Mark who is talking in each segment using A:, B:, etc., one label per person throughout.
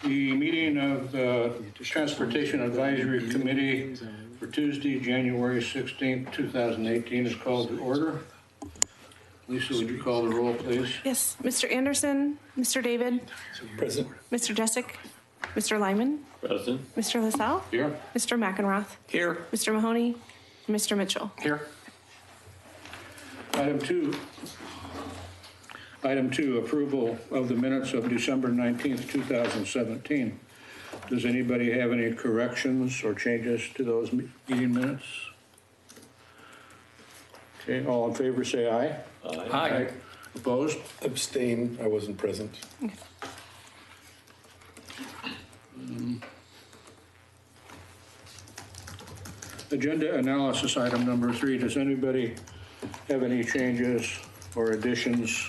A: The meeting of the Transportation Advisory Committee for Tuesday, January 16th, 2018 is called to order. Lisa, would you call the roll, please?
B: Yes, Mr. Anderson, Mr. David.
C: Present.
B: Mr. Jessic, Mr. Lyman.
C: Present.
B: Mr. LaSalle.
A: Here.
B: Mr. McEnroth.
C: Here.
B: Mr. Mahoney. Mr. Mitchell.
C: Here.
A: Item two, approval of the minutes of December 19th, 2017. Does anybody have any corrections or changes to those meeting minutes? Okay, all in favor say aye.
C: Aye.
A: Opposed?
C: Abstain. I wasn't present.
A: Agenda analysis item number 3. Does anybody have any changes or additions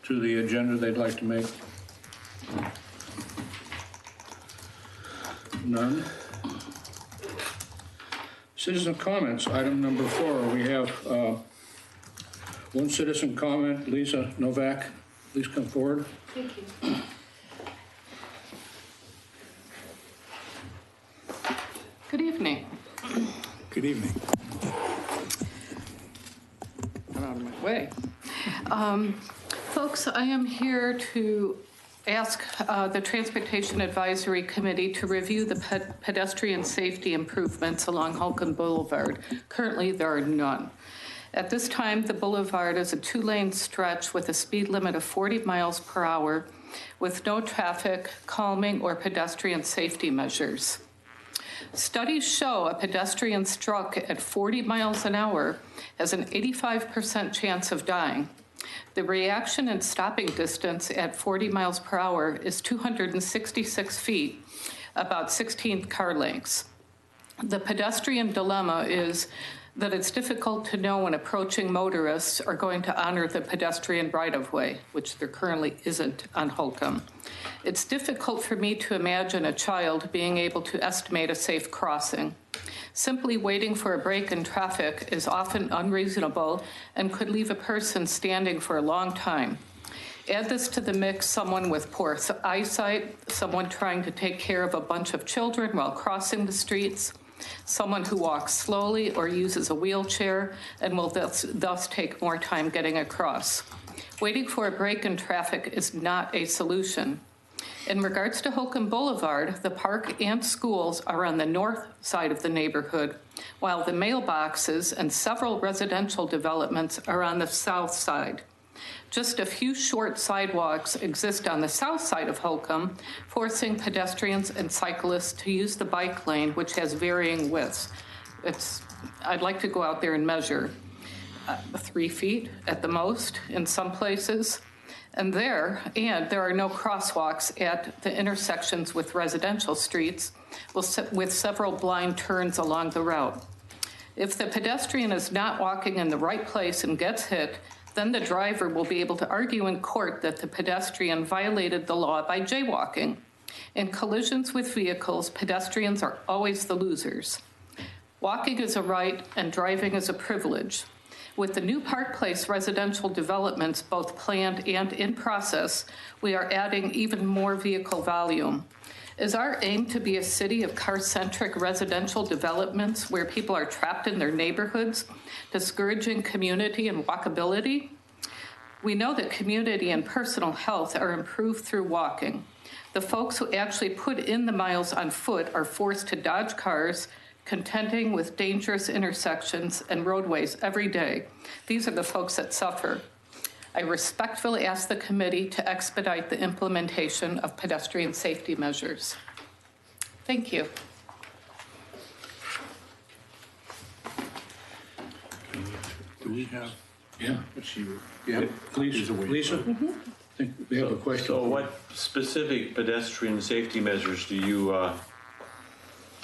A: to the agenda they'd like to make? None. Citizen comments, item number 4. We have one citizen comment. Lisa Novak, please come forward.
B: Thank you.
D: Good evening.
C: Good evening.
D: Get out of my way. Folks, I am here to ask the Transportation Advisory Committee to review the pedestrian safety improvements along Holcomb Boulevard. Currently, there are none. At this time, the boulevard is a 2-lane stretch with a speed limit of 40 miles per hour with no traffic, calming, or pedestrian safety measures. Studies show a pedestrian struck at 40 miles an hour has an 85% chance of dying. The reaction and stopping distance at 40 miles per hour is 266 feet, about 16 car lengths. The pedestrian dilemma is that it's difficult to know when approaching motorists are going to honor the pedestrian right-of-way, which there currently isn't on Holcomb. It's difficult for me to imagine a child being able to estimate a safe crossing. Simply waiting for a break in traffic is often unreasonable and could leave a person standing for a long time. Add this to the mix someone with poor eyesight, someone trying to take care of a bunch of children while crossing the streets, someone who walks slowly or uses a wheelchair and will thus take more time getting across. Waiting for a break in traffic is not a solution. In regards to Holcomb Boulevard, the park and schools are on the north side of the neighborhood, while the mailboxes and several residential developments are on the south side. Just a few short sidewalks exist on the south side of Holcomb, forcing pedestrians and cyclists to use the bike lane, which has varying widths. I'd like to go out there and measure 3 feet at the most in some places. And there are no crosswalks at the intersections with residential streets, with several blind turns along the route. If the pedestrian is not walking in the right place and gets hit, then the driver will be able to argue in court that the pedestrian violated the law by jaywalking. In collisions with vehicles, pedestrians are always the losers. Walking is a right and driving is a privilege. With the new Park Place residential developments, both planned and in process, we are adding even more vehicle volume. Is our aim to be a city of car-centric residential developments where people are trapped in their neighborhoods, discouraging community and walkability? We know that community and personal health are improved through walking. The folks who actually put in the miles on foot are forced to dodge cars, contending with dangerous intersections and roadways every day. These are the folks that suffer. I respectfully ask the committee to expedite the implementation of pedestrian safety measures. Thank you.
A: Do we have? Yeah. Lisa? Mm-hmm. I think we have a question.
E: So what specific pedestrian safety measures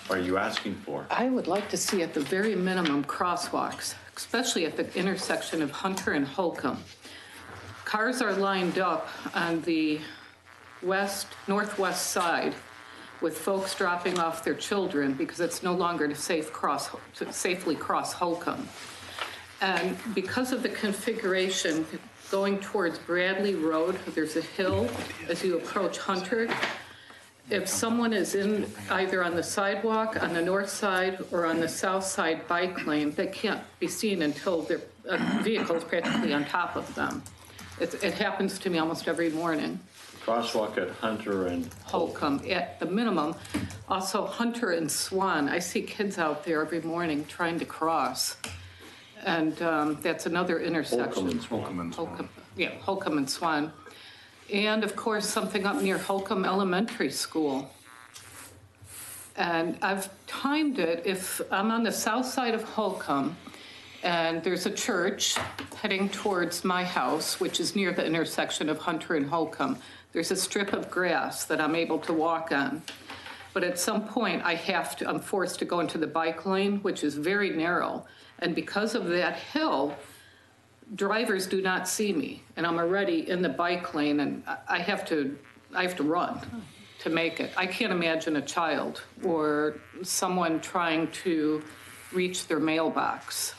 E: are you asking for?
D: I would like to see at the very minimum crosswalks, especially at the intersection of Hunter and Holcomb. Cars are lined up on the northwest side with folks dropping off their children because it's no longer to safely cross Holcomb. And because of the configuration, going towards Bradley Road, there's a hill as you approach Hunter. If someone is in either on the sidewalk, on the north side, or on the south side bike lane, they can't be seen until their vehicle is practically on top of them. It happens to me almost every morning.
E: Crosswalk at Hunter and
D: Holcomb at the minimum. Also Hunter and Swan. I see kids out there every morning trying to cross. And that's another intersection.
E: Holcomb and Swan.
D: Holcomb, yeah, Holcomb and Swan. And of course, something up near Holcomb Elementary School. And I've timed it, if I'm on the south side of Holcomb and there's a church heading towards my house, which is near the intersection of Hunter and Holcomb, there's a strip of grass that I'm able to walk on. But at some point, I'm forced to go into the bike lane, which is very narrow. And because of that hill, drivers do not see me, and I'm already in the bike lane, and I have to run to make it. I can't imagine a child or someone trying to reach their mailbox.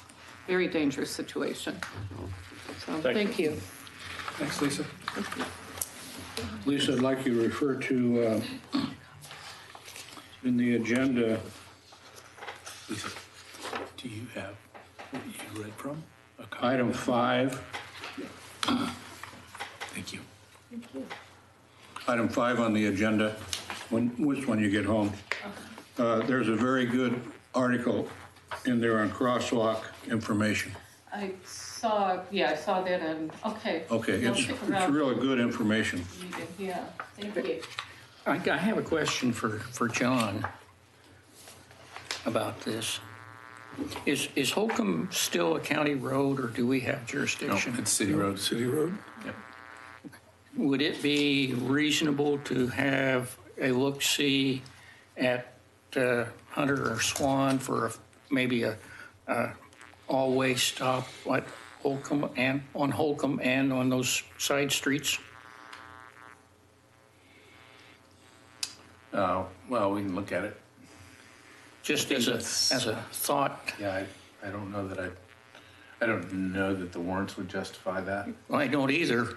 D: Very dangerous situation. So, thank you.
C: Thanks, Lisa.
A: Lisa, I'd like you to refer to, in the agenda,
C: Lisa, do you have what you read from? A copy?
A: item 5.
C: Thank you.
A: Item 5 on the agenda, which one you get home. There's a very good article in there on crosswalk information.
D: I saw that, and okay.
A: Okay,
D: I'll
A: it's
D: stick around.
A: really good information.
D: Yeah, thank you.
F: I have a question for John about this. Is Holcomb still a county road, or do we have jurisdiction?
C: It's City Road. City Road?
F: Would it be reasonable to have a look-see at Hunter or Swan for maybe a all-way stop at Holcomb and on those side streets?
G: Well, we can look at it.
F: Just as a thought.
G: Yeah, I don't know that I don't know that the warrants would justify that.
F: I don't either,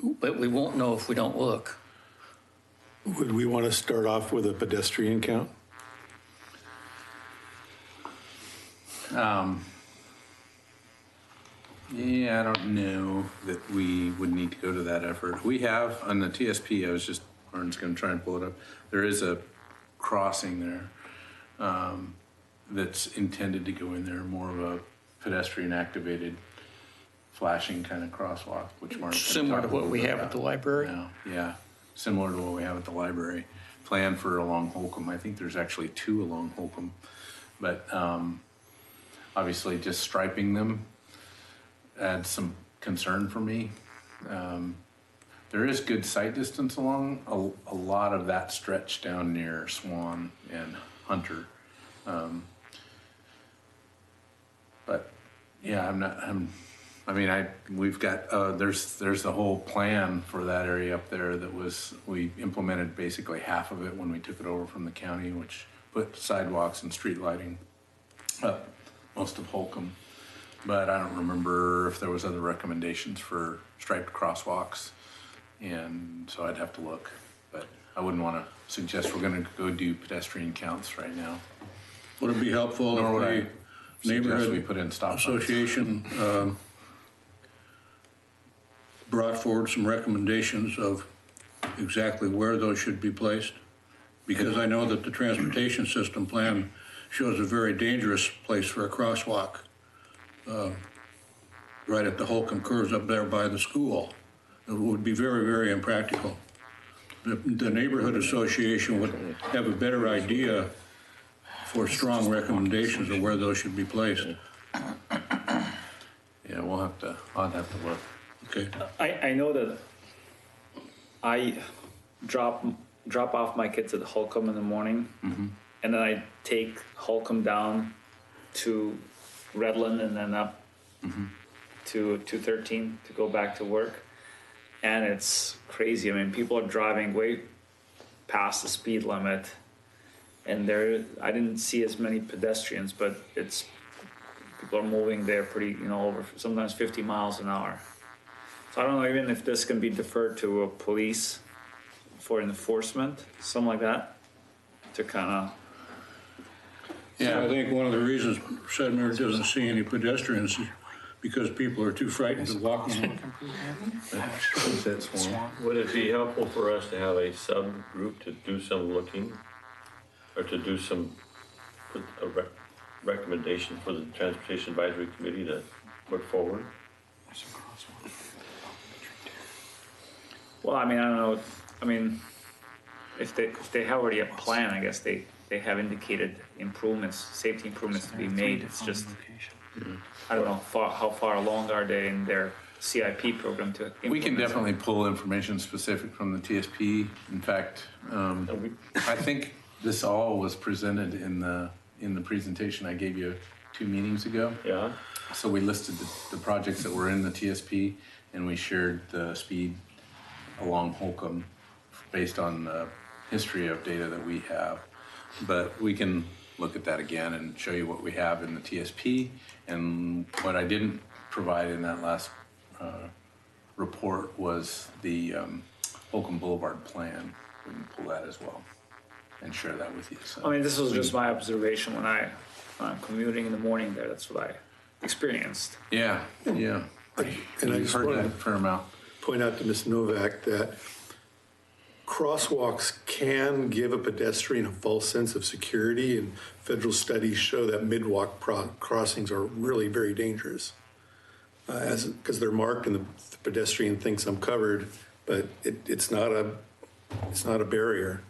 F: but we won't know if we don't look.
C: Would we want to start off with a pedestrian count?
G: Yeah, I don't know that we would need to go to that effort. We have on the TSP, Arden's going to try and pull it up. There is a crossing there that's intended to go in there, more of a pedestrian activated flashing kind of crosswalk, which Mark's gonna
F: Similar
G: talk
F: to
G: a
F: what we
G: little bit
F: have at
G: about
F: the library?
G: now. Yeah, similar to what we have at the library. Planned for along Holcomb. I think there's actually 2 along Holcomb, but obviously just striping them adds some concern for me. There is good sight distance along a lot of that stretch down near Swan and Hunter. But yeah, we've got, there's the whole plan for that area up there we implemented basically half of it when we took it over from the county, which put sidewalks and street lighting up most of Holcomb. But I don't remember if there was other recommendations for striped crosswalks. And so I'd have to look, but I wouldn't want to suggest we're going to go do pedestrian counts right now.
A: Would it be helpful
G: Nor would I
A: if the
G: suggest we
A: neighborhood
G: put in stop signs.
A: association brought forward some recommendations of exactly where those should be placed? Because I know that the transportation system plan shows a very dangerous place for a crosswalk, right at the Holcomb curves up there by the school. It would be very, very impractical. The neighborhood association would have a better idea for strong recommendations of where those should be placed.
G: Yeah, I'll have to look.
A: Okay.
H: I know that I drop off my kids at Holcomb in the morning, and then I take Holcomb down to Redland and then up to 213 to go back to work. And it's crazy. I mean, people are driving way past the speed limit, and I didn't see as many pedestrians, but people are moving there pretty, over sometimes 50 miles an hour. So I don't know even if this can be deferred to a police for enforcement, something like that, to kind of.
A: I think one of the reasons Sedmere doesn't see any pedestrians is because people are too frightened to walk on them.
G: That's one.
E: Would it be helpful for us to have a subgroup to do some looking, or to do some, put a recommendation for the Transportation Advisory Committee to put forward?
H: Well, I mean, I don't know. I mean, if they have already a plan, I guess they have indicated improvements, safety improvements to be made. It's just, I don't know, how far along are they in their CIP program to implement?
G: We can definitely pull information specific from the TSP. In fact, I think this all was presented in the presentation I gave you 2 meetings ago.
E: Yeah.
G: So we listed the projects that were in the TSP, and we shared the speed along Holcomb based on the history of data that we have. But we can look at that again and show you what we have in the TSP, and what I didn't provide in that last report was the Holcomb Boulevard plan. We can pull that as well and share that with you. So,
H: I mean, this was just my observation when I'm commuting in the morning there. That's what I experienced.
G: yeah.
I: And I
G: We've
I: just
G: heard
I: want
G: that
I: to
G: fair amount.
I: point out to Ms. Novak that crosswalks can give a pedestrian a false sense of security, and federal studies show that midwalk crossings are really very dangerous, because they're marked and the pedestrian thinks I'm covered, but it's not a barrier.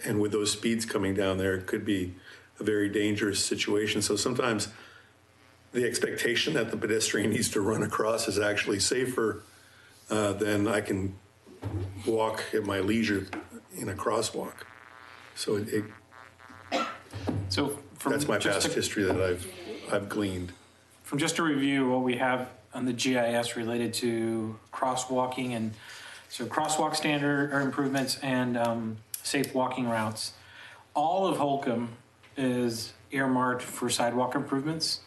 I: And with those speeds coming down there, it could be a very dangerous situation. So sometimes the expectation that the pedestrian needs to run across is actually safer than I can walk at my leisure in a crosswalk. So that's my past history that I've gleaned.
J: From just a review, what we have on the GIS related to crosswalking, and so crosswalk standard or improvements and safe walking routes. All of Holcomb is earmarked for sidewalk improvements,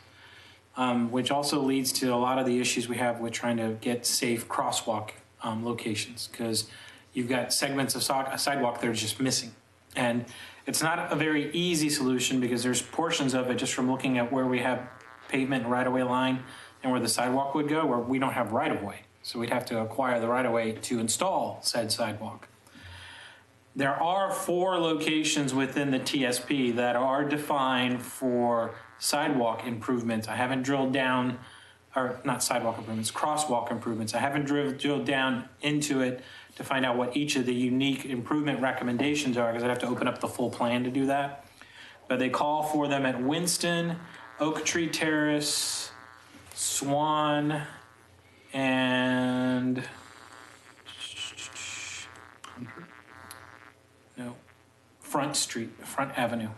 J: which also leads to a lot of the issues we have with trying to get safe crosswalk locations, because you've got segments of sidewalk that are just missing. And it's not a very easy solution, because there's portions of it just from looking at where we have pavement and right-of-way line and where the sidewalk would go, where we don't have right-of-way. So we'd have to acquire the right-of-way to install said sidewalk. There are 4 locations within the TSP that are defined for sidewalk improvements. I haven't drilled down, or not sidewalk improvements, crosswalk improvements. I haven't drilled down into it to find out what each of the unique improvement recommendations are, because I'd have to open up the full plan to do that. But they call for them at Winston, Oak Tree Terrace, Swan, and Front Street, Front Avenue.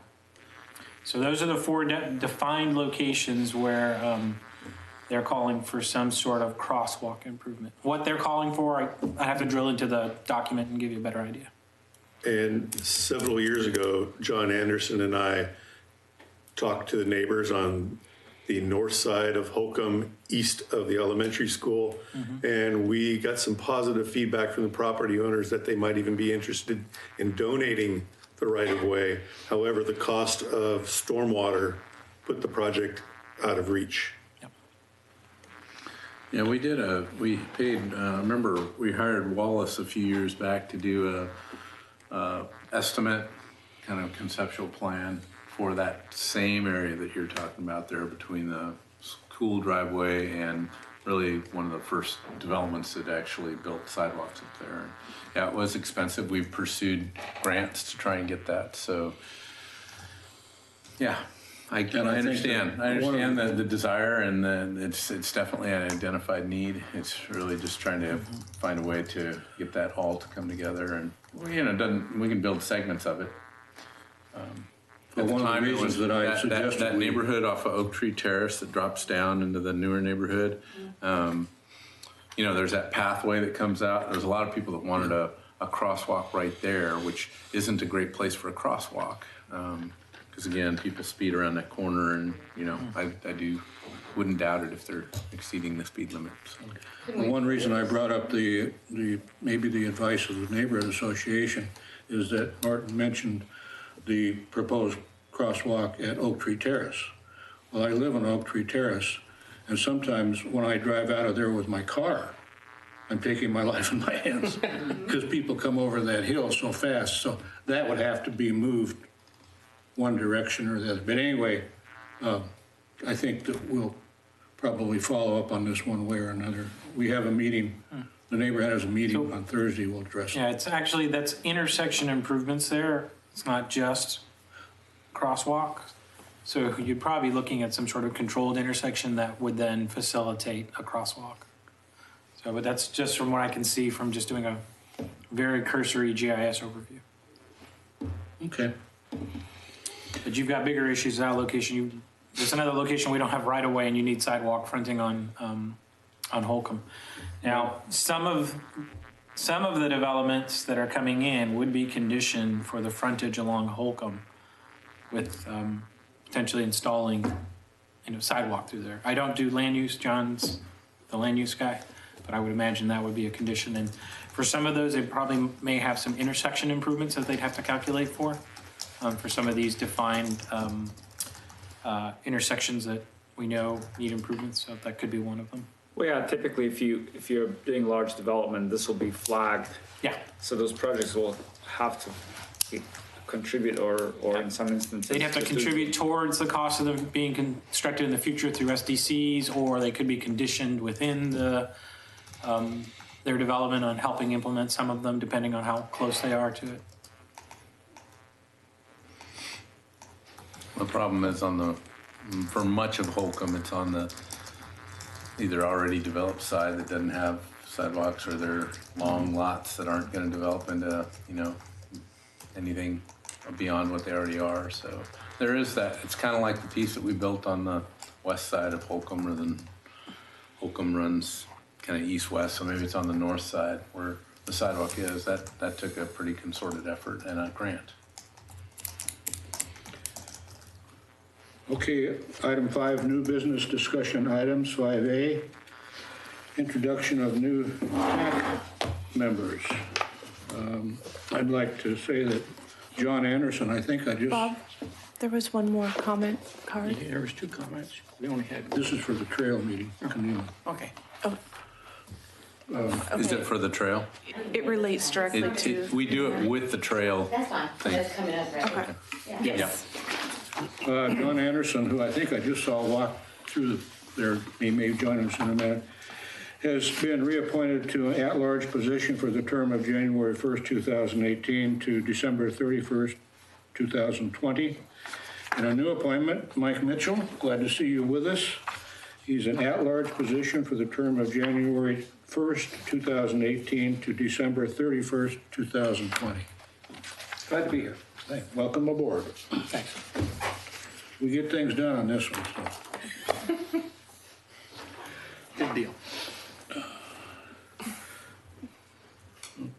J: So those are the 4 defined locations where they're calling for some sort of crosswalk improvement. What they're calling for, I have to drill into the document and give you a better idea.
I: And several years ago, John Anderson and I talked to the neighbors on the north side of Holcomb, east of the elementary school, and we got some positive feedback from the property owners that they might even be interested in donating the right-of-way. However, the cost of stormwater put the project out of reach.
G: Yeah, we paid, remember, we hired Wallace a few years back to do a estimate, kind of conceptual plan for that same area that you're talking about there between the school driveway and really one of the first developments that actually built sidewalks up there. Yeah, it was expensive. We've pursued grants to try and get that. So, yeah, I understand. I understand the desire, and it's definitely an identified need. It's really just trying to find a way to get that all to come together, and we can build segments of it.
A: But one of the reasons that I suggested
G: that neighborhood off of Oak Tree Terrace that drops down into the newer neighborhood, there's that pathway that comes out. There's a lot of people that wanted a crosswalk right there, which isn't a great place for a crosswalk. Because again, people speed around that corner, and I do wouldn't doubt it if they're exceeding the speed limit, so.
A: The one reason I brought up maybe the advice of the neighborhood association is that Martin mentioned the proposed crosswalk at Oak Tree Terrace. Well, I live on Oak Tree Terrace, and sometimes when I drive out of there with my car, I'm taking my life in my hands because people come over that hill so fast. So that would have to be moved one direction or the other. But anyway, I think that we'll probably follow up on this one way or another. We have a meeting, the neighborhood has a meeting on Thursday, we'll address it.
J: Yeah, it's actually, that's intersection improvements there. It's not just crosswalk. So you'd probably be looking at some sort of controlled intersection that would then facilitate a crosswalk. So, but that's just from what I can see from just doing a very cursory GIS overview.
A: Okay.
J: But you've got bigger issues at that location. There's another location we don't have right away, and you need sidewalk fronting on Holcomb. Now, some of the developments that are coming in would be conditioned for the frontage along Holcomb, with potentially installing, sidewalk through there. I don't do land use. John's the land use guy, but I would imagine that would be a condition. And for some of those, they probably may have some intersection improvements that they'd have to calculate for some of these defined intersections that we know need improvements. So that could be one of them.
H: Well, yeah, typically if you're doing large development, this will be flagged.
J: Yeah.
H: So those projects will have to contribute or in some instances.
J: They'd have to contribute towards the cost of them being constructed in the future through SDCs, or they could be conditioned within their development on helping implement some of them, depending on how close they are to it.
G: The problem is for much of Holcomb, it's on the either already developed side that doesn't have sidewalks, or they're long lots that aren't going to develop into, anything beyond what they already are. So there is that. It's kind of like the piece that we built on the west side of Holcomb, rather than Holcomb runs kind of east-west, so maybe it's on the north side where the sidewalk is. That took a pretty concerted effort and a grant.
A: Okay, item 5, new business discussion items. 5A, introduction of new PAC members. I'd like to say that John Anderson, I think I just...
B: Bob, there was one more comment card.
F: Yeah, there was 2 comments. We only had.
A: This is for the trail meeting.
J: Okay.
B: Oh.
G: Is it for the trail?
B: It relates directly to...
G: We do it with the trail.
K: That's fine.
G: Thing.
K: That's coming up, right?
B: Okay.
K: Yeah.
B: Yes.
A: John Anderson, who I think I just saw walk through there, he may join us in a minute, has been reappointed to an at-large position for the term of January 1st, 2018 to December 31st, 2020. And a new appointment, Mike Mitchell, glad to see you with us. He's an at-large position for the term of January 1st, 2018 to December 31st, 2020. Glad to be here. Welcome aboard.
J: Thanks.
A: We get things done on this one, so.
J: Good deal.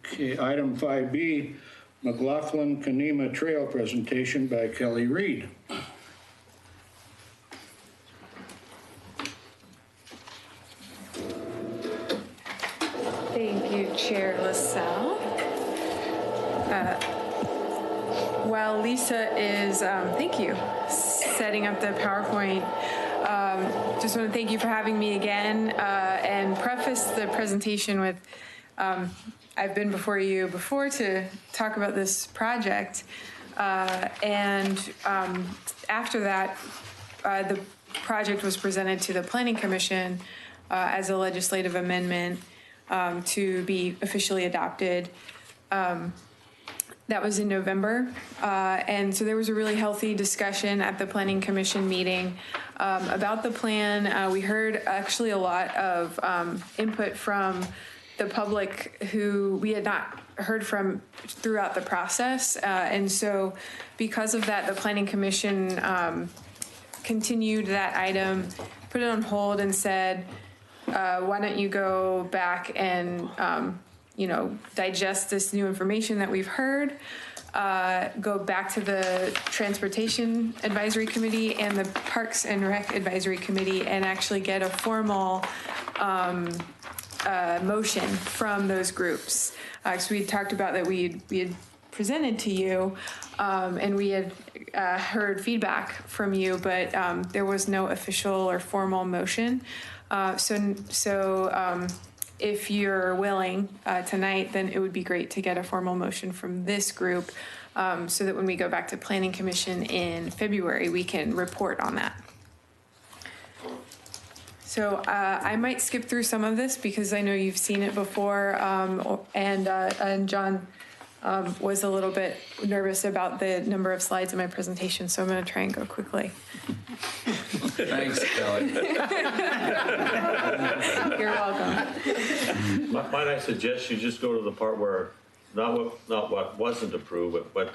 A: Okay, item 5B, McLaughlin-Kanema Trail presentation by Kelly Reed.
L: Thank you, Chair LaSalle. While Lisa is, thank you, setting up the PowerPoint, just want to thank you for having me again and preface the presentation with, I've been before you before to talk about this project. And after that, the project was presented to the Planning Commission as a legislative amendment to be officially adopted. That was in November. And so there was a really healthy discussion at the Planning Commission meeting about the plan. We heard actually a lot of input from the public who we had not heard from throughout the process. And so because of that, the Planning Commission continued that item, put it on hold and said, why don't you go back and digest this new information that we've heard. go back to the Transportation Advisory Committee and the Parks and Rec Advisory Committee and actually get a formal motion from those groups. So we had talked about that we had presented to you, and we had heard feedback from you, but there was no official or formal motion. So if you're willing tonight, then it would be great to get a formal motion from this group, so that when we go back to Planning Commission in February, we can report on that. So I might skip through some of this because I know you've seen it before, and John was a little bit nervous about the number of slides in my presentation, so I'm going to try and go quickly.
F: Thanks, Kelly.
L: You're welcome.
E: Might I suggest you just go to the part where, not what wasn't approved, but what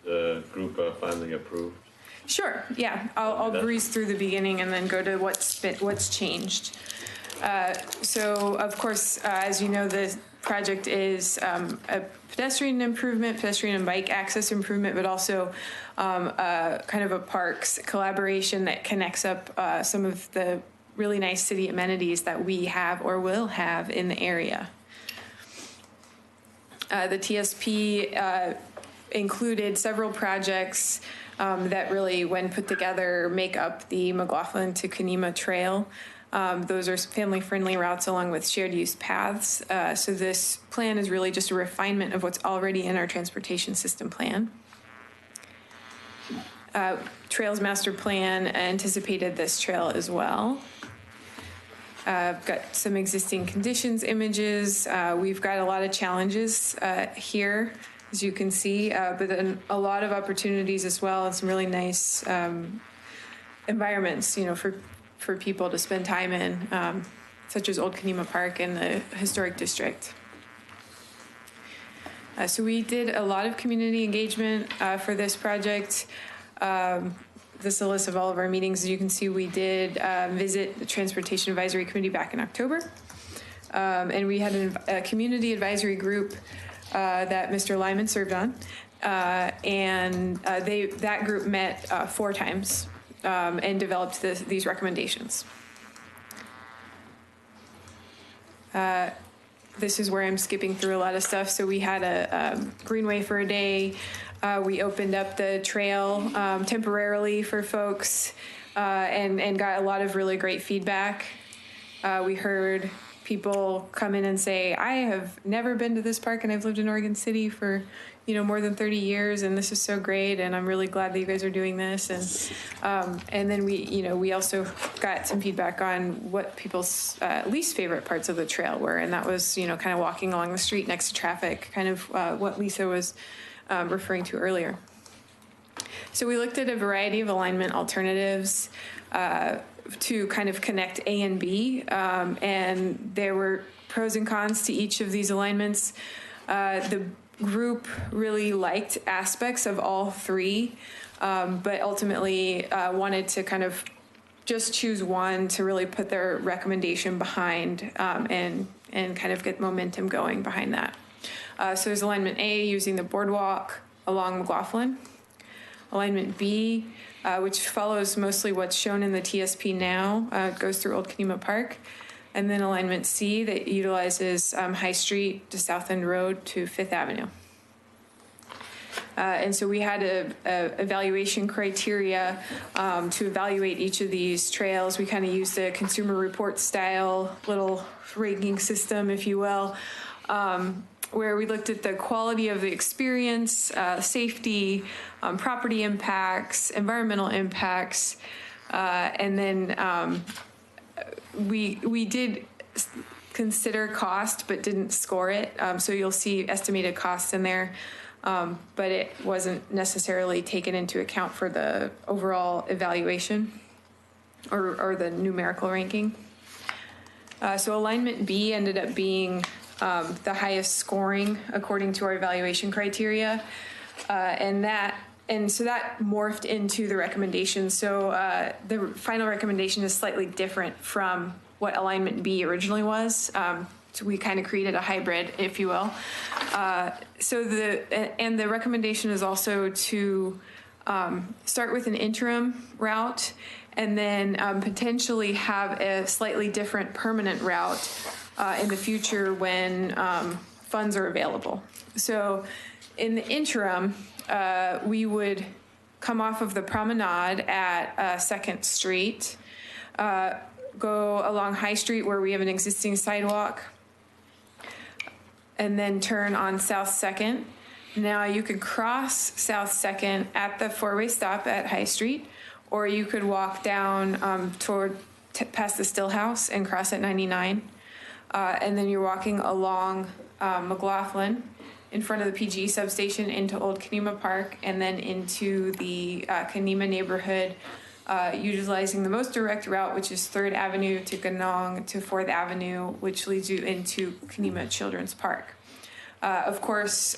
E: the group finally approved?
L: Sure. Yeah, I'll breeze through the beginning and then go to what's changed. So, of course, as you know, the project is a pedestrian improvement, pedestrian and bike access improvement, but also kind of a parks collaboration that connects up some of the really nice city amenities that we have or will have in the area. The TSP included several projects that really, when put together, make up the McLaughlin to Conema Trail. Those are family-friendly routes along with shared-use paths. So this plan is really just a refinement of what's already in our transportation system plan. Trails Master Plan anticipated this trail as well. Got some existing conditions images. We've got a lot of challenges here, as you can see, but then a lot of opportunities as well, and some really nice environments, for people to spend time in, such as Old Conema Park and the Historic District. So we did a lot of community engagement for this project. This is a list of all of our meetings. As you can see, we did visit the Transportation Advisory Committee back in October. And we had a community advisory group that Mr. Lyman served on. That group met 4 times and developed these recommendations. This is where I'm skipping through a lot of stuff. So we had a Greenway for a day. We opened up the trail temporarily for folks and got a lot of really great feedback. We heard people come in and say, I have never been to this park and I've lived in Oregon City for more than 30 years, and this is so great, and I'm really glad that you guys are doing this. And then we also got some feedback on what people's least favorite parts of the trail were, and that was kind of walking along the street next to traffic, kind of what Lisa was referring to earlier. So we looked at a variety of alignment alternatives to kind of connect A and B, and there were pros and cons to each of these alignments. The group really liked aspects of all 3, but ultimately wanted to kind of just choose one to really put their recommendation behind and kind of get momentum going behind that. So there's alignment A, using the boardwalk along McLaughlin. Alignment B, which follows mostly what's shown in the TSP now, goes through Old Conema Park. And then alignment C that utilizes High Street to South End Road to 5th Avenue. And so we had a evaluation criteria to evaluate each of these trails. We kind of used a consumer report style little ranking system, if you will, where we looked at the quality of the experience, safety, property impacts, environmental impacts, and then we did consider cost, but didn't score it. So you'll see estimated costs in there, but it wasn't necessarily taken into account for the overall evaluation or the numerical ranking. So alignment B ended up being the highest scoring according to our evaluation criteria, and so that morphed into the recommendation. So the final recommendation is slightly different from what alignment B originally was. So we kind of created a hybrid, if you will. So the recommendation is also to start with an interim route and then potentially have a slightly different permanent route in the future when funds are available. So in the interim, we would come off of the promenade at 2nd Street, go along High Street where we have an existing sidewalk, and then turn on South 2nd. Now you could cross South 2nd at the four-way stop at High Street, or you could walk down past the Still House and cross at 99. And then you're walking along McLaughlin in front of the PGE substation into Old Kanema Park and then into the Kanema neighborhood, utilizing the most direct route, which is 3rd Avenue to Ganong to 4th Avenue, which leads you into Kanema Children's Park. Of course,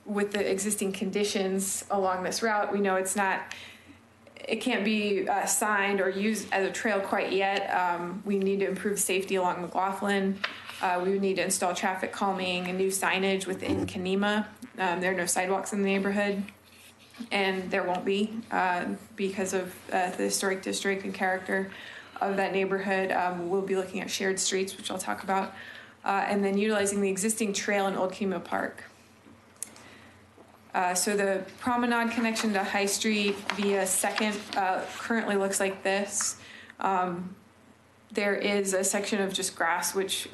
L: with the existing conditions along this route, we know it can't be signed or used as a trail quite yet. We need to improve safety along McLaughlin. We would need to install traffic calming and new signage within Kanema. There are no sidewalks in the neighborhood, and there won't be because of the historic district and character of that neighborhood. We'll be looking at shared streets, which I'll talk about, and then utilizing the existing trail in Old Kanema Park. So the promenade connection to High Street via 2nd currently looks like this. There is a section of just grass, which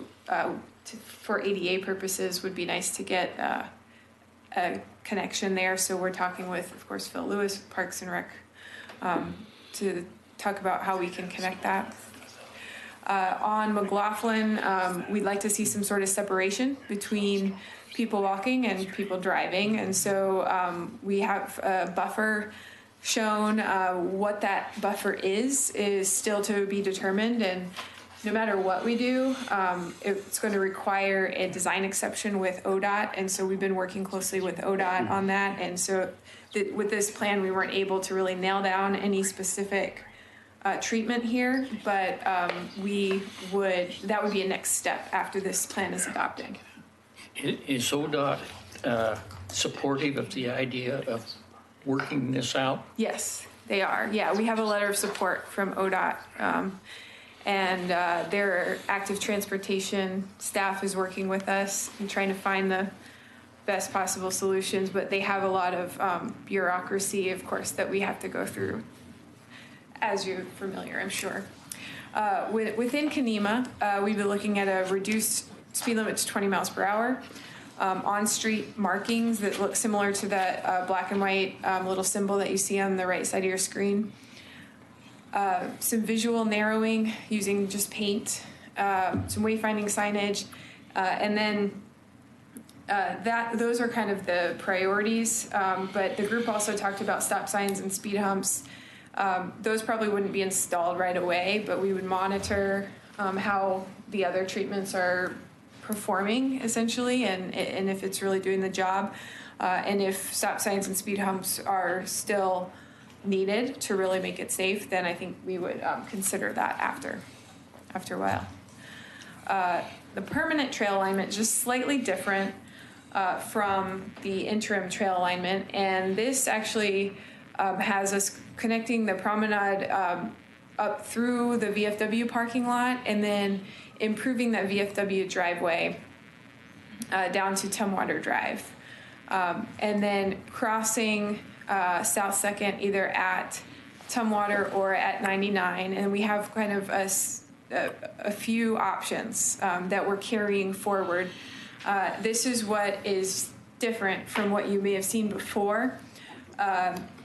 L: for ADA purposes would be nice to get a connection there. So we're talking with, of course, Phil Lewis, Parks and Rec, to talk about how we can connect that. On McLaughlin, we'd like to see some sort of separation between people walking and people driving. And so we have a buffer shown. What that buffer is still to be determined. And no matter what we do, it's going to require a design exception with ODOT. And so we've been working closely with ODOT on that. And so with this plan, we weren't able to really nail down any specific treatment here, but that would be a next step after this plan is adopted.
F: Is ODOT supportive of the idea of working this out?
L: Yes, they are. Yeah, we have a letter of support from ODOT, and their active transportation staff is working with us and trying to find the best possible solutions, but they have a lot of bureaucracy, of course, that we have to go through, as you're familiar, I'm sure. Within Kanema, we've been looking at a reduced speed limit to 20 miles per hour, on-street markings that look similar to that black and white little symbol that you see on the right side of your screen. Some visual narrowing using just paint, some wayfinding signage, and then those are kind of the priorities, but the group also talked about stop signs and speed humps. Those probably wouldn't be installed right away, but we would monitor how the other treatments are performing, essentially, and if it's really doing the job. And if stop signs and speed humps are still needed to really make it safe, then I think we would consider that after a while. The permanent trail alignment is just slightly different from the interim trail alignment, and this actually has us connecting the promenade up through the VFW parking lot and then improving that VFW driveway down to Tumwater Drive. And then crossing South 2nd either at Tumwater or at 99. And we have kind of a few options that we're carrying forward. This is what is different from what you may have seen before.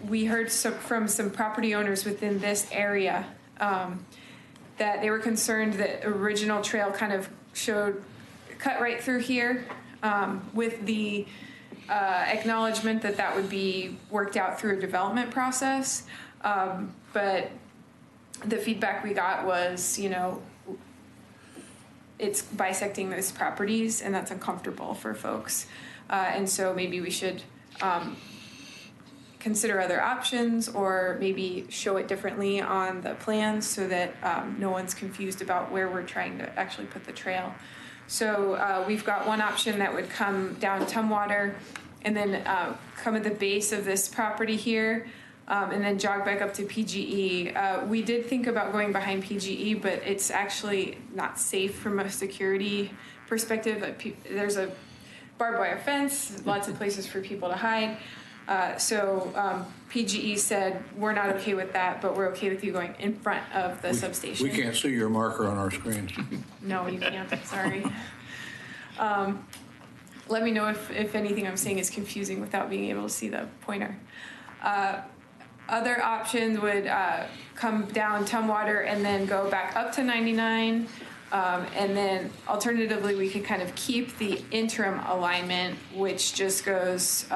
L: We heard from some property owners within this area that they were concerned that original trail kind of cut right through here with the acknowledgement that would be worked out through a development process. But the feedback we got was, it's bisecting those properties and that's uncomfortable for folks. And so maybe we should consider other options or maybe show it differently on the plans so that no one's confused about where we're trying to actually put the trail. So we've got one option that would come down Tumwater and then come at the base of this property here, and then jog back up to PGE. We did think about going behind PGE, but it's actually not safe from a security perspective. There's a barbed wire fence, lots of places for people to hide. So PGE said, we're not okay with that, but we're okay with you going in front of the substation.
A: We can't see your marker on our screens.
L: No, you can't, sorry. Let me know if anything I'm saying is confusing without being able to see the pointer. Other options would come down Tumwater and then go back up to 99. And then alternatively, we could kind of keep the interim alignment, which just goes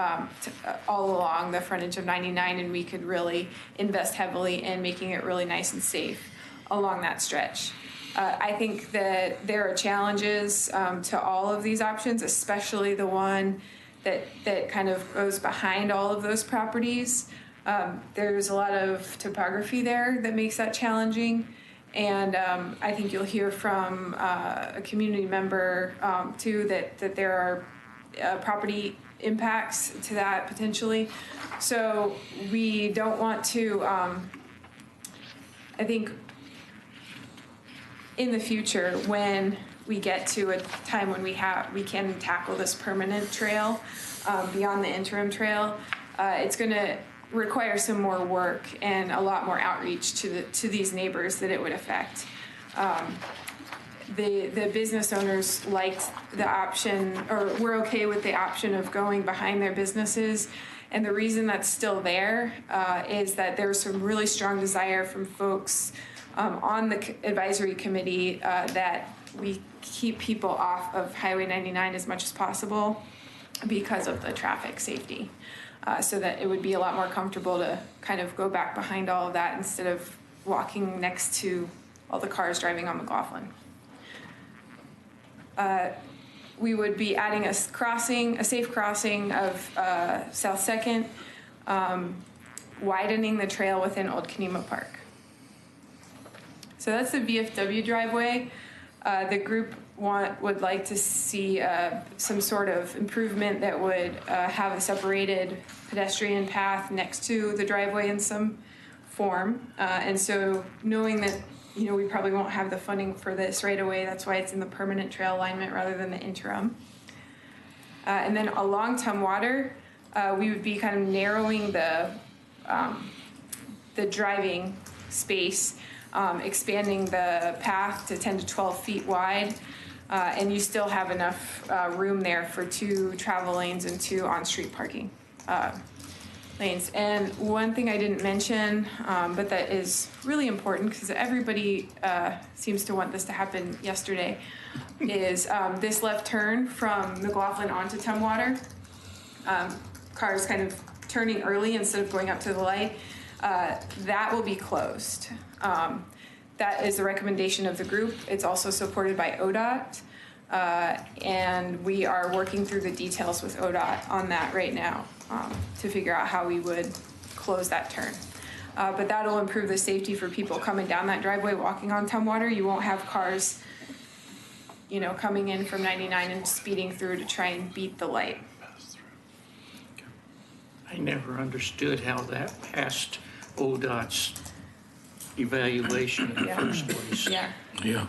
L: all along the frontage of 99, and we could really invest heavily in making it really nice and safe along that stretch. I think that there are challenges to all of these options, especially the one that kind of goes behind all of those properties. There's a lot of topography there that makes that challenging. And I think you'll hear from a community member too that there are property impacts to that potentially. So we don't want to, I think in the future when we get to a time when we can tackle this permanent trail beyond the interim trail, it's going to require some more work and a lot more outreach to these neighbors that it would affect. The business owners liked the option, or were okay with the option of going behind their businesses. And the reason that's still there is that there's some really strong desire from folks on the advisory committee that we keep people off of Highway 99 as much as possible because of the traffic safety. So that it would be a lot more comfortable to kind of go back behind all of that instead of walking next to all the cars driving on McLaughlin. We would be adding a safe crossing of South 2nd, widening the trail within Old Kenema Park. So that's the VFW driveway. The group would like to see some sort of improvement that would have a separated pedestrian path next to the driveway in some form. And so knowing that, we probably won't have the funding for this right away, that's why it's in the permanent trail alignment rather than the interim. And then along Tumwater, we would be kind of narrowing the driving space, expanding the path to 10 to 12 feet wide. And you still have enough room there for 2 travel lanes and 2 on-street parking lanes. And one thing I didn't mention, but that is really important because everybody seems to want this to happen yesterday, is this left turn from McLaughlin onto Tumwater. Cars kind of turning early instead of going up to the light. That will be closed. That is the recommendation of the group. It's also supported by ODOT. And we are working through the details with ODOT on that right now to figure out how we would close that turn. But that'll improve the safety for people coming down that driveway, walking on Tumwater. You won't have cars, coming in from 99 and speeding through to try and beat the light.
F: I never understood how that passed ODOT's evaluation in the first place.
L: Yeah.
A: Yeah.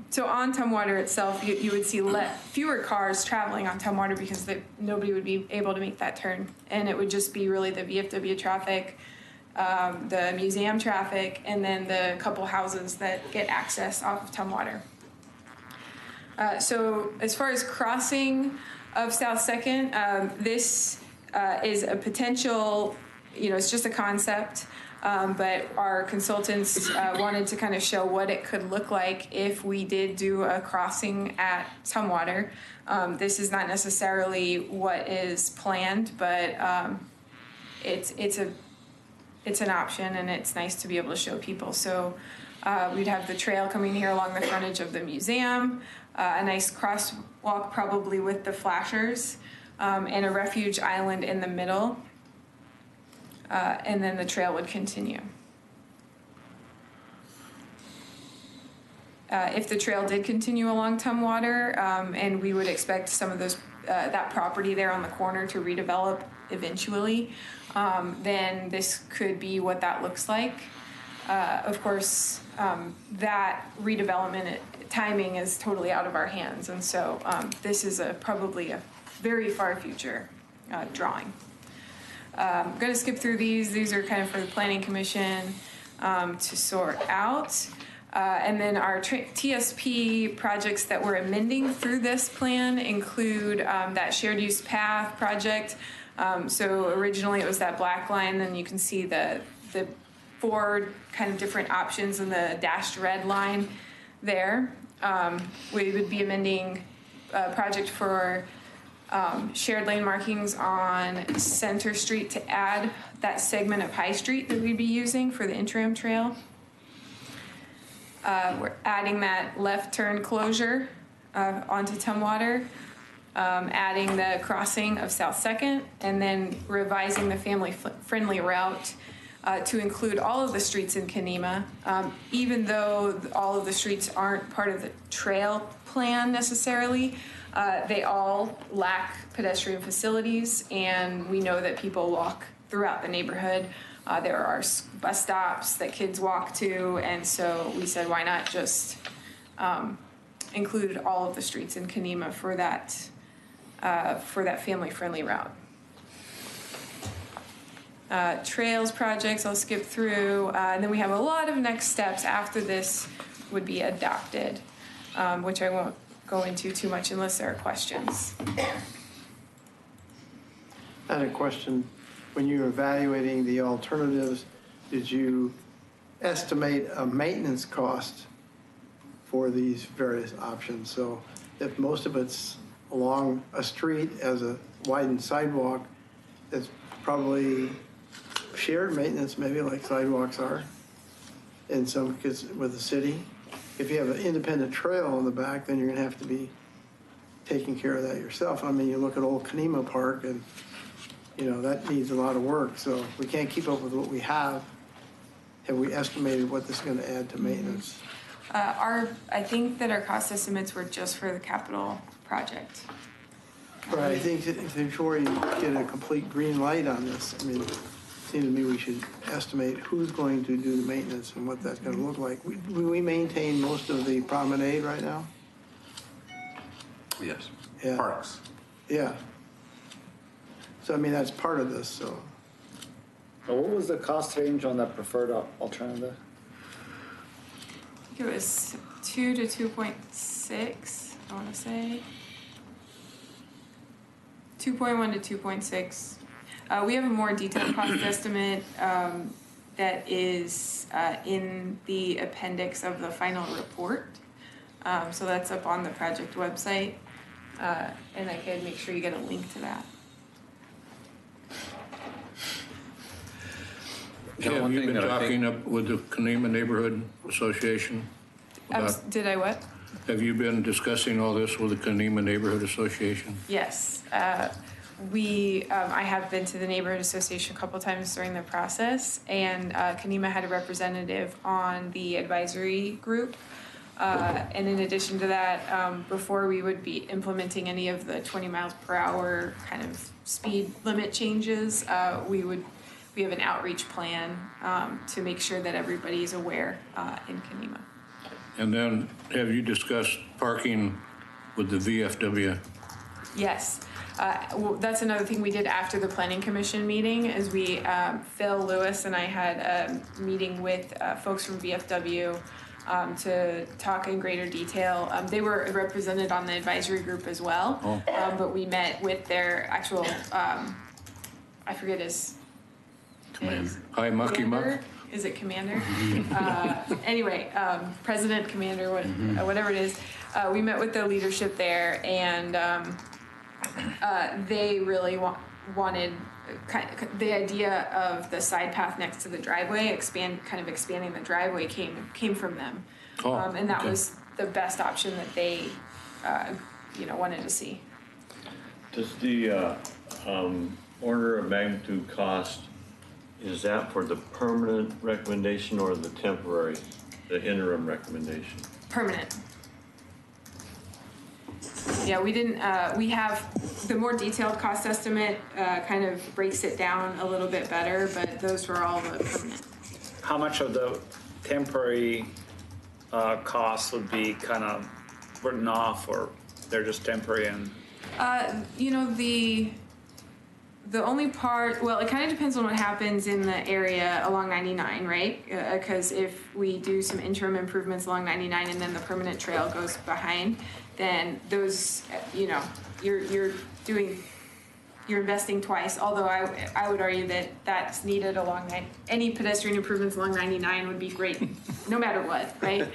L: So on Tumwater itself, you would see fewer cars traveling on Tumwater because nobody would be able to make that turn. And it would just be really the VFW traffic, the museum traffic, and then the couple houses that get access off of Tumwater. So as far as crossing of South 2nd, this is a potential, it's just a concept. But our consultants wanted to kind of show what it could look like if we did do a crossing at Tumwater. This is not necessarily what is planned, but it's an option, and it's nice to be able to show people. So we'd have the trail coming here along the frontage of the museum, a nice crosswalk probably with the flashers, and a refuge island in the middle. And then the trail would continue. if the trail did continue along Tumwater, and we would expect some of those, that property there on the corner to redevelop eventually, then this could be what that looks like. Of course, that redevelopment timing is totally out of our hands, and so this is probably a very far future drawing. I'm going to skip through these. These are kind of for the Planning Commission to sort out. And then our TSP projects that we're amending through this plan include that shared use path project. So originally it was that black line, then you can see the 4 kind of different options in the dashed red line there. We would be amending a project for shared lane markings on Center Street to add that segment of High Street that we'd be using for the interim trail. We're adding that left turn closure onto Tumwater, adding the crossing of South 2nd, and then revising the family-friendly route to include all of the streets in Kenema. Even though all of the streets aren't part of the trail plan necessarily, they all lack pedestrian facilities, and we know that people walk throughout the neighborhood. There are bus stops that kids walk to, and so we said, why not just include all of the streets in Kenema for that family-friendly route. Trails projects, I'll skip through, and then we have a lot of next steps after this would be adopted, which I won't go into too much unless there are questions.
K: I had a question. When you were evaluating the alternatives, did you estimate a maintenance cost for these various options? So if most of it's along a street as a widened sidewalk, it's probably shared maintenance, maybe like sidewalks are in some, because with the city. If you have an independent trail in the back, then you're gonna have to be taking care of that yourself. I mean, you look at old Kenema Park and you know, that needs a lot of work, so we can't keep up with what we have. Have we estimated what this is gonna add to maintenance?
L: I think that our cost estimates were just for the capital project.
K: But I think that before you get a complete green light on this, I mean, it seems to me we should estimate who's going to do the maintenance and what that's gonna look like. We maintain most of the promenade right now?
G: Yes.
K: Yeah.
G: Parks.
K: Yeah. So, I mean, that's part of this, so.
H: What was the cost range on that preferred alternative?
L: I think it was 2 to 2.6, I wanna say. 2.1 to 2.6. We have a more detailed cost estimate that is in the appendix of the final report. So that's up on the project website. And I can make sure you get a link to that.
A: Have you been talking up with the Kenema Neighborhood Association?
L: Did I what?
A: Have you been discussing all this with the Kenema Neighborhood Association?
L: Yes. I have been to the Neighborhood Association a couple times during the process, and Kenema had a representative on the advisory group. And in addition to that, before we would be implementing any of the 20 miles per hour kind of speed limit changes, we have an outreach plan to make sure that everybody is aware in Kenema.
A: And then have you discussed parking with the VFW?
L: Yes. Well, that's another thing we did after the Planning Commission meeting is Phil Lewis and I had a meeting with folks from VFW to talk in greater detail. They were represented on the advisory group as well, but we met with their actual, I forget his
A: Hi, Mucky Muck.
L: Is it commander? Anyway, president, commander, whatever it is. We met with the leadership there, and they really wanted the idea of the side path next to the driveway, expanding the driveway came from them, and that was the best option that they, wanted to see.
E: Does the order of magnitude cost, is that for the permanent recommendation or the temporary, the interim recommendation?
L: permanent. Yeah, we didn't, we have, the more detailed cost estimate kind of breaks it down a little bit better, but those were all the permanent.
H: How much of the temporary costs would be kind of written off, or they're just temporary? And
L: You know, the only part, well, it kind of depends on what happens in the area along 99, right? Because if we do some interim improvements along 99 and then the permanent trail goes behind, then those, you know, you're investing twice. Although I would argue that that's needed along any pedestrian improvements along 99 would be great, no matter what, right?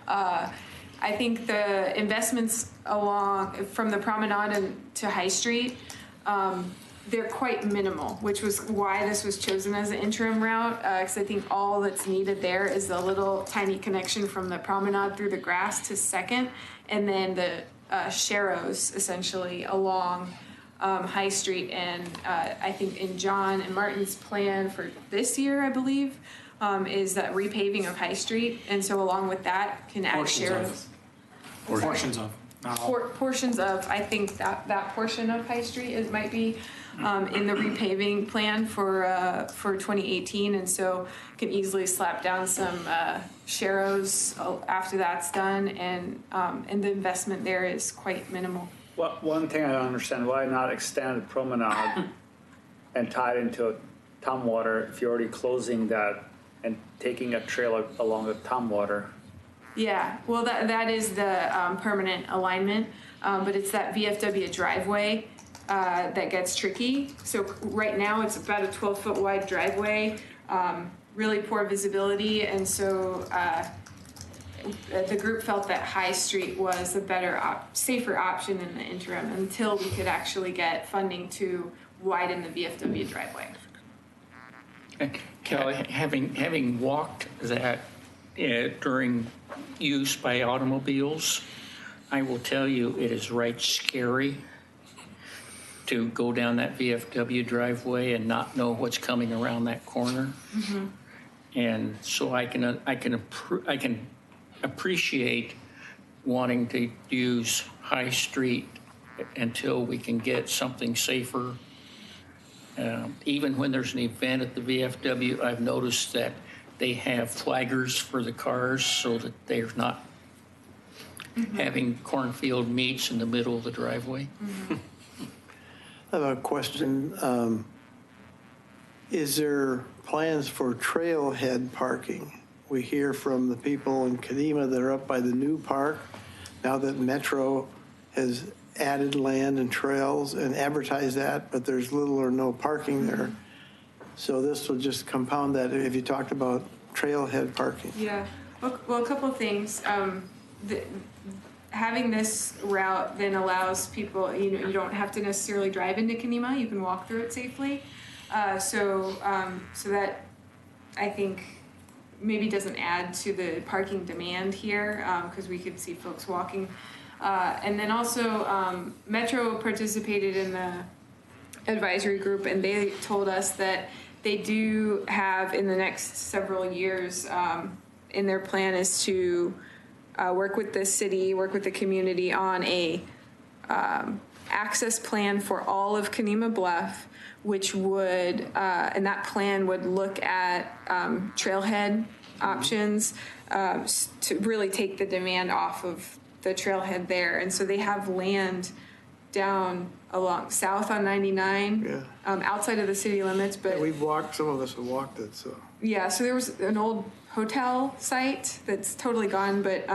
L: I think the investments along from the promenade and to High Street, they're quite minimal, which was why this was chosen as an interim route, because I think all that's needed there is a little tiny connection from the promenade through the grass to Second, and then the sharrows essentially along High Street. And I think in John and Martin's plan for this year, I believe, is that repaving of High Street, and so along with that can add sharrows.
J: Portions of, not all.
L: Portions of, I think that portion of High Street might be in the repaving plan for 2018, and so can easily slap down some sharrows after that's done, and the investment there is quite minimal.
H: well, one thing I don't understand, why not extend the promenade and tie it into Tumwater if you're already closing that and taking a trail along the Tumwater?
L: Yeah, well, that is the permanent alignment, but it's that VFW driveway that gets tricky. So right now it's about a 12-foot wide driveway, really poor visibility, and so the group felt that High Street was a better, safer option in the interim until we could actually get funding to widen the VFW driveway.
F: Kelly, having walked that during use by automobiles, I will tell you it is right scary to go down that VFW driveway and not know what's coming around that corner.
L: Mm-hmm.
F: And so I can appreciate wanting to use High Street until we can get something safer. Even when there's an event at the VFW, I've noticed that they have flaggers for the cars so that they're not having cornfield meets in the middle of the driveway.
L: Mm-hmm.
K: I have a question. Is there plans for trailhead parking? We hear from the people in Kadima that are up by the new park, now that Metro has added land and trails and advertised that, but there's little or no parking there. So this will just compound that if you talked about trailhead parking.
L: Yeah, well, a couple of things. Having this route then allows people, you don't have to necessarily drive into Kadima, you can walk through it safely. So that I think maybe doesn't add to the parking demand here, because we could see folks walking. And then also Metro participated in the advisory group, and they told us that they do have in the next several years in their plan is to work with the city, work with the community on a access plan for all of Kadima Bluff, which would, and that plan would look at trailhead options to really take the demand off of the trailhead there. And so they have land down along south on 99, outside of the city limits. But
K: we've walked, some of us have walked it, so.
L: Yeah, so there was an old hotel site that's totally gone, but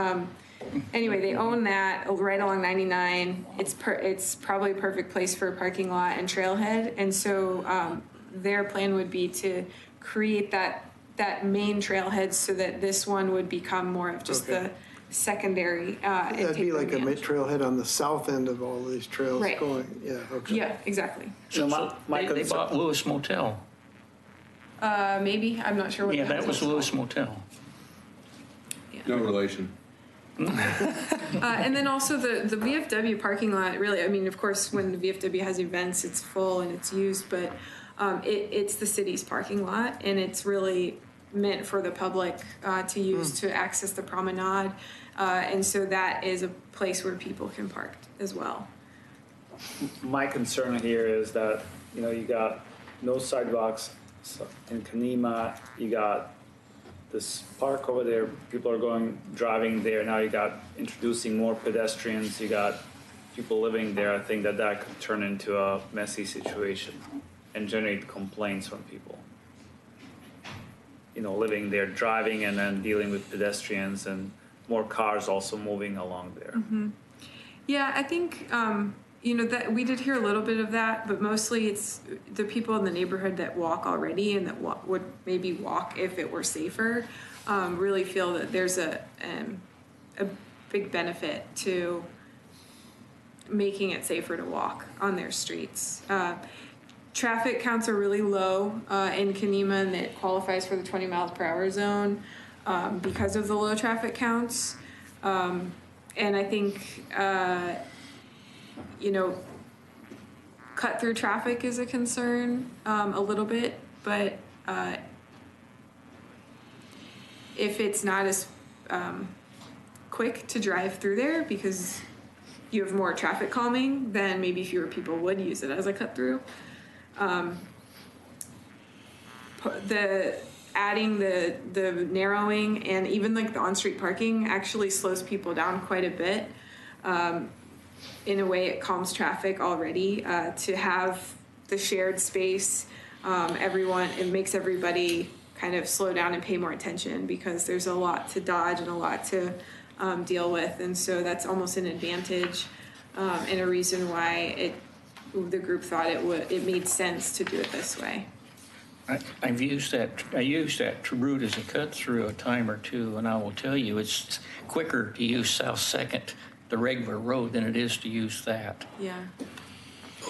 L: anyway, they own that right along 99. It's probably a perfect place for a parking lot and trailhead, and so their plan would be to create that main trailhead so that this one would become more of just the secondary.
K: That'd be like a trailhead on the south end of all these trails going. Yeah. Okay.
L: Yeah, exactly.
F: So they bought Lewis Motel.
L: Maybe, I'm not sure what.
F: Yeah, that was Lewis Motel.
L: Yeah.
G: No relation.
L: And then also the VFW parking lot, really, I mean, of course, when the VFW has events, it's full and it's used, but it's the city's parking lot, and it's really meant for the public to use to access the promenade. And so that is a place where people can park as well.
H: My concern here is that, you know, you got no sidewalks in Kanema, you got this park over there, people are driving there, now you got introducing more pedestrians, you got people living there. I think that could turn into a messy situation and generate complaints from people. You know, living there, driving, and then dealing with pedestrians and more cars also moving along there.
L: Yeah, I think, you know, that we did hear a little bit of that, but mostly it's the people in the neighborhood that walk already and that would maybe walk if it were safer, really feel that there's a big benefit to making it safer to walk on their streets. Traffic counts are really low in Kanema, and it qualifies for the 20 miles per hour zone because of the low traffic counts. And I think, you know, cut through traffic is a concern a little bit, but if it's not as quick to drive through there because you have more traffic calming, then maybe fewer people would use it as a cut through. Adding the narrowing and even like the on-street parking actually slows people down quite a bit. In a way, it calms traffic already. To have the shared space, it makes everybody kind of slow down and pay more attention because there's a lot to dodge and a lot to deal with, and so that's almost an advantage and a reason why the group thought it made sense to do it this way.
F: I used that route as a cut through a time or two, and I will tell you it's quicker to use South Second, the regular road, than it is to use that.
L: Yeah.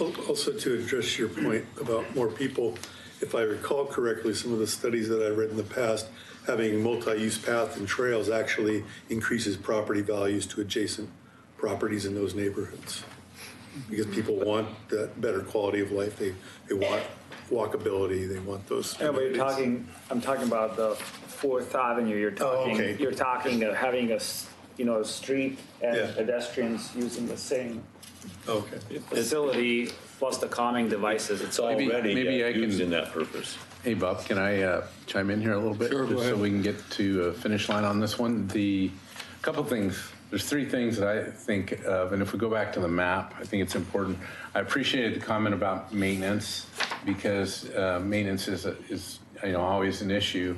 I: Also, to address your point about more people, if I recall correctly, some of the studies that I read in the past, having multi-use paths and trails actually increases property values to adjacent properties in those neighborhoods. Because people want that better quality of life. They want walkability. They want those.
H: Yeah, but I'm talking about the 4th Avenue. You're talking having a street and pedestrians using the same facility plus the calming devices. It's already
E: used in that purpose.
G: Hey, Bob, can I chime in here a little bit?
A: Sure, go
G: just
A: ahead.
G: so we can get to a finish line on this one. A couple things. There's 3 things that I think of, and if we go back to the map, I think it's important. I appreciated the comment about maintenance because maintenance is always an issue.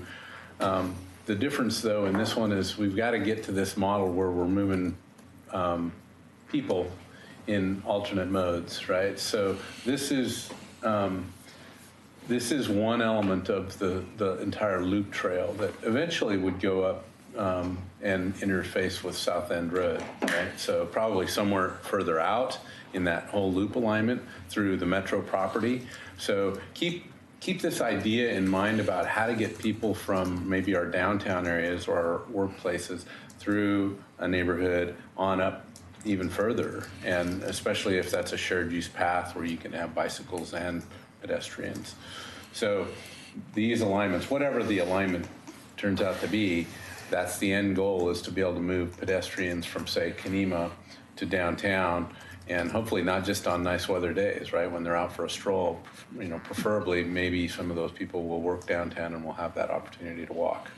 G: The difference, though, in this one is we've got to get to this model where we're moving people in alternate modes, right? So this is one element of the entire loop trail that eventually would go up and interface with South End Road, right? So probably somewhere further out in that whole loop alignment through the metro property. So keep this idea in mind about how to get people from maybe our downtown areas or our workplaces through a neighborhood on up even further, and especially if that's a shared use path where you can have bicycles and pedestrians. So these alignments, whatever the alignment turns out to be, that's the end goal, is to be able to move pedestrians from, say, Kanema to downtown, and hopefully not just on nice weather days, right? When they're out for a stroll, preferably maybe some of those people will work downtown and will have that opportunity to walk.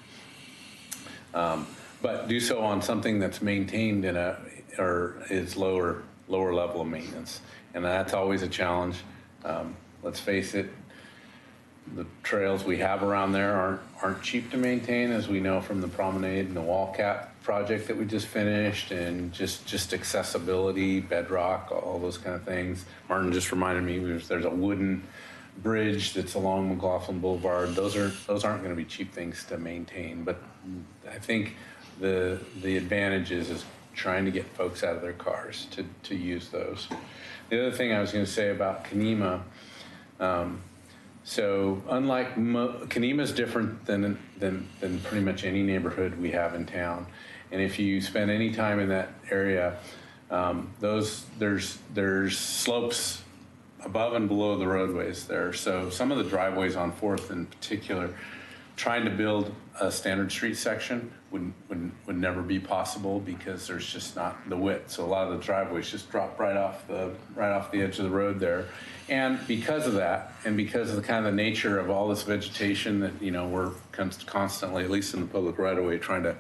G: But do so on something that's maintained or is lower level of maintenance. And that's always a challenge. Let's face it, the trails we have around there aren't cheap to maintain, as we know from the promenade and the wall cap project that we just finished, and just accessibility, bedrock, all those kind of things. Martin just reminded me there's a wooden bridge that's along McLaughlin Boulevard. Those aren't going to be cheap things to maintain, but I think the advantage is trying to get folks out of their cars to use those. The other thing I was going to say about Kanema, so unlike Kanema is different than pretty much any neighborhood we have in town, and if you spend any time in that area, there's slopes above and below the roadways there. So some of the driveways on 4th in particular, trying to build a standard street section would never be possible because there's just not the width. So a lot of the driveways just drop right off the edge of the road there. And because of that, and because of the kind of the nature of all this vegetation that, you know, we're constantly, at least in the public right of way, trying to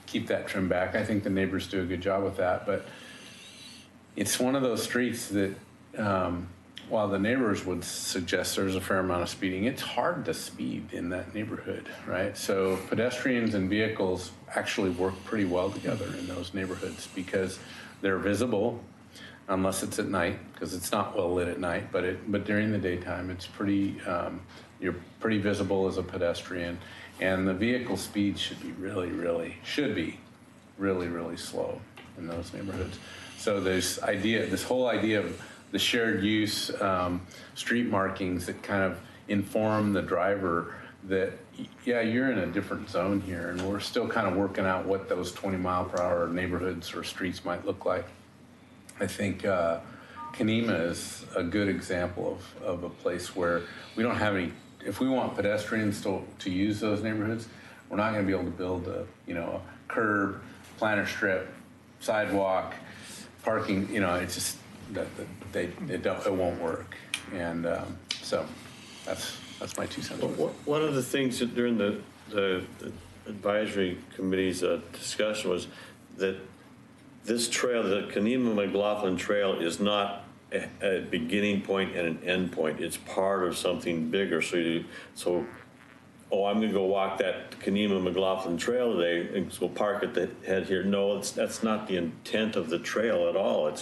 G: keep that trimmed back. I think the neighbors do a good job with that, but it's one of those streets that, while the neighbors would suggest there's a fair amount of speeding, it's hard to speed in that neighborhood, right? So pedestrians and vehicles actually work pretty well together in those neighborhoods because they're visible, unless it's at night, because it's not well lit at night, but during the daytime, it's pretty, you're pretty visible as a pedestrian, and the vehicle speed should be really slow in those neighborhoods. So this whole idea of the shared use street markings that kind of inform the driver that, yeah, you're in a different zone here, and we're still kind of working out what those 20-mile-per-hour neighborhoods or streets might look like. I think Kenema is a good example of a place where we don't have any. If we want pedestrians to use those neighborhoods, we're not going to be able to build a curb, planter strip, sidewalk, parking. You know, it's just it won't work, and so that's my 2 cents.
E: One of the things that during the advisory committee's discussion was that this trail, the Kenema McLaughlin Trail, is not a beginning point and an end point. It's part of something bigger. I'm going to go walk that Kenema McLaughlin Trail today, and so we'll park at the head here. No, that's not the intent of the trail at all.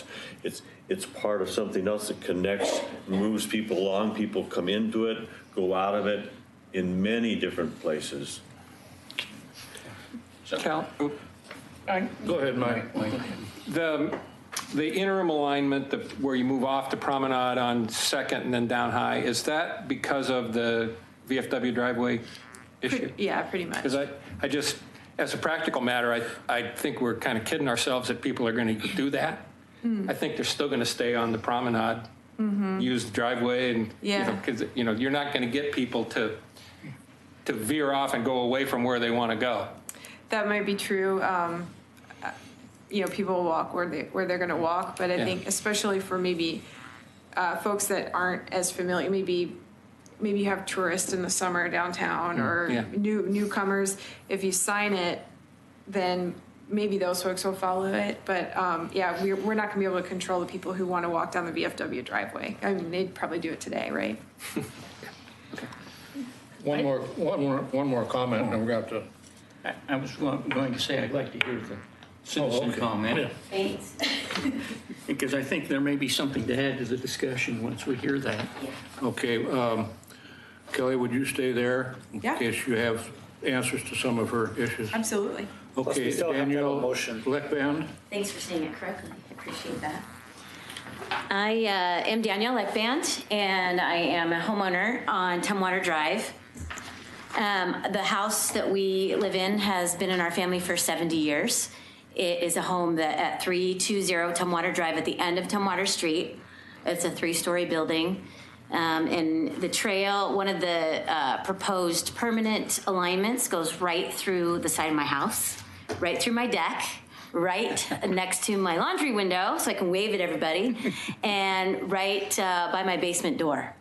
E: It's part of something else that connects, moves people along. People come into it, go out of it in many different places.
M: Cal,
C: Go ahead, Mike.
M: the interim alignment, where you move off the promenade on Second and then down High, is that because of the VFW driveway issue?
L: Yeah, pretty much.
M: Because I just, as a practical matter, I think we're kind of kidding ourselves that people are going to do that. I think they're still going to stay on the promenade, use the driveway, and because you're not going to get people to veer off and go away from where they want to go.
L: That might be true. People will walk where they're going to walk, but I think especially for maybe folks that aren't as familiar, maybe you have tourists in the summer downtown or newcomers. If you sign it, then maybe those folks will follow it. But we're not going to be able to control the people who want to walk down the VFW driveway. I mean, they'd probably do it today, right?
C: One more comment, and we're going to.
F: I was going to say I'd like to hear the citizen comment.
C: Yeah.
N: Thanks.
F: Because I think there may be something to add to the discussion once we hear that.
C: Okay, Kelly, would you stay there in case you have answers to some of her issues?
L: Absolutely.
C: Okay, Danielle Leckband.
N: Thanks for saying it correctly. I appreciate that. I am Danielle Leckband, and I am a homeowner on Tumwater Drive. The house that we live in has been in our family for 70 years. It is a home that at 320 Tumwater Drive at the end of Tumwater Street. It's a 3-story building. And the trail, one of the proposed permanent alignments goes right through the side of my house, right through my deck, right next to my laundry window so I can wave at everybody, and right by my basement door.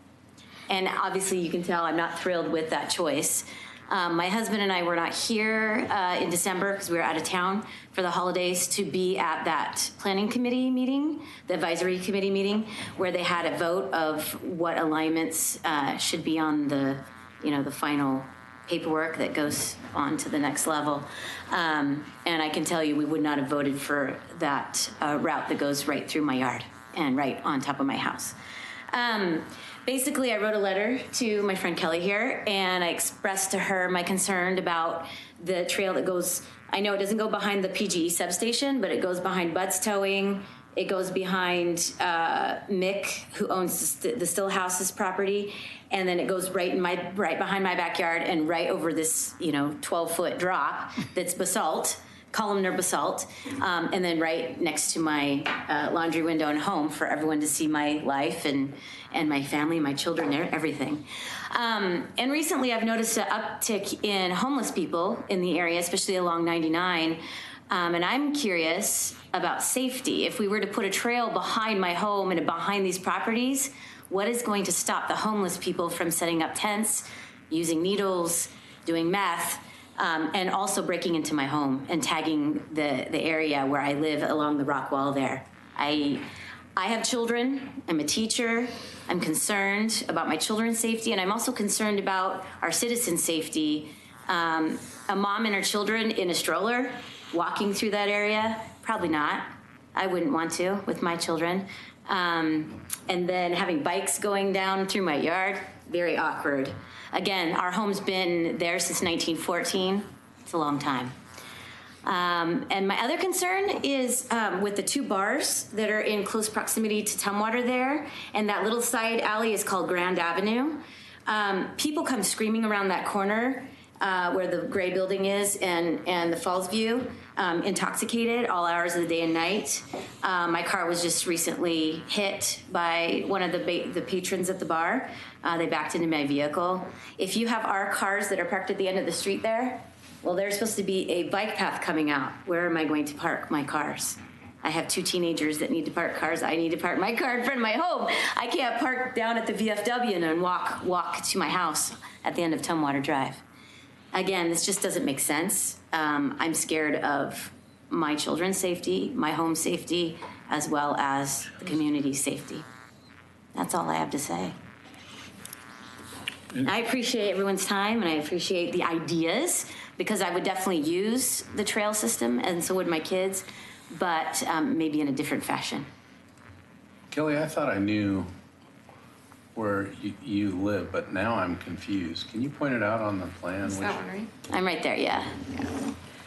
N: And obviously you can tell I'm not thrilled with that choice. My husband and I were not here in December because we were out of town for the holidays to be at that planning committee meeting, the advisory committee meeting, where they had a vote of what alignments should be on the final paperwork that goes on to the next level. And I can tell you we would not have voted for that route that goes right through my yard and right on top of my house. Basically, I wrote a letter to my friend Kelly here, and I expressed to her my concern about the trail that goes, I know it doesn't go behind the PGE substation, but it goes behind Bud's Towing. It goes behind Mick, who owns the Stillhouse's property, and then it goes right behind my backyard and right over this 12-foot drop that's basalt columnar basalt, and then right next to my laundry window and home for everyone to see my life and my family, my children, everything. And recently I've noticed an uptick in homeless people in the area, especially along 99. And I'm curious about safety. If we were to put a trail behind my home and behind these properties, what is going to stop the homeless people from setting up tents, using needles, doing meth, and also breaking into my home and tagging the area where I live along the rock wall there? I have children. I'm a teacher. I'm concerned about my children's safety, and I'm also concerned about our citizens' safety. A mom and her children in a stroller walking through that area, probably not. I wouldn't want to with my children. And then having bikes going down through my yard, very awkward. Again, our home's been there since 1914. It's a long time. And my other concern is with the two bars that are in close proximity to Tumwater there, and that little side alley is called Grand Avenue. People come screaming around that corner where the gray building is and the Falls View, intoxicated all hours of the day and night. My car was just recently hit by one of the patrons at the bar. They backed into my vehicle. If you have our cars that are parked at the end of the street there, well, there's supposed to be a bike path coming out. Where am I going to park my cars? I have two teenagers that need to park cars. I need to park my car in front of my home. I can't park down at the VFW and then walk to my house at the end of Tumwater Drive. Again, this just doesn't make sense. I'm scared of my children's safety, my home safety, as well as the community's safety. That's all I have to say. I appreciate everyone's time, and I appreciate the ideas, because I would definitely use the trail system, and so would my kids, but maybe in a different fashion.
G: Kelly, I thought I knew where you live, but now I'm confused. Can you point it out on the plan?
L: Is that one right?
N: I'm right there, yeah.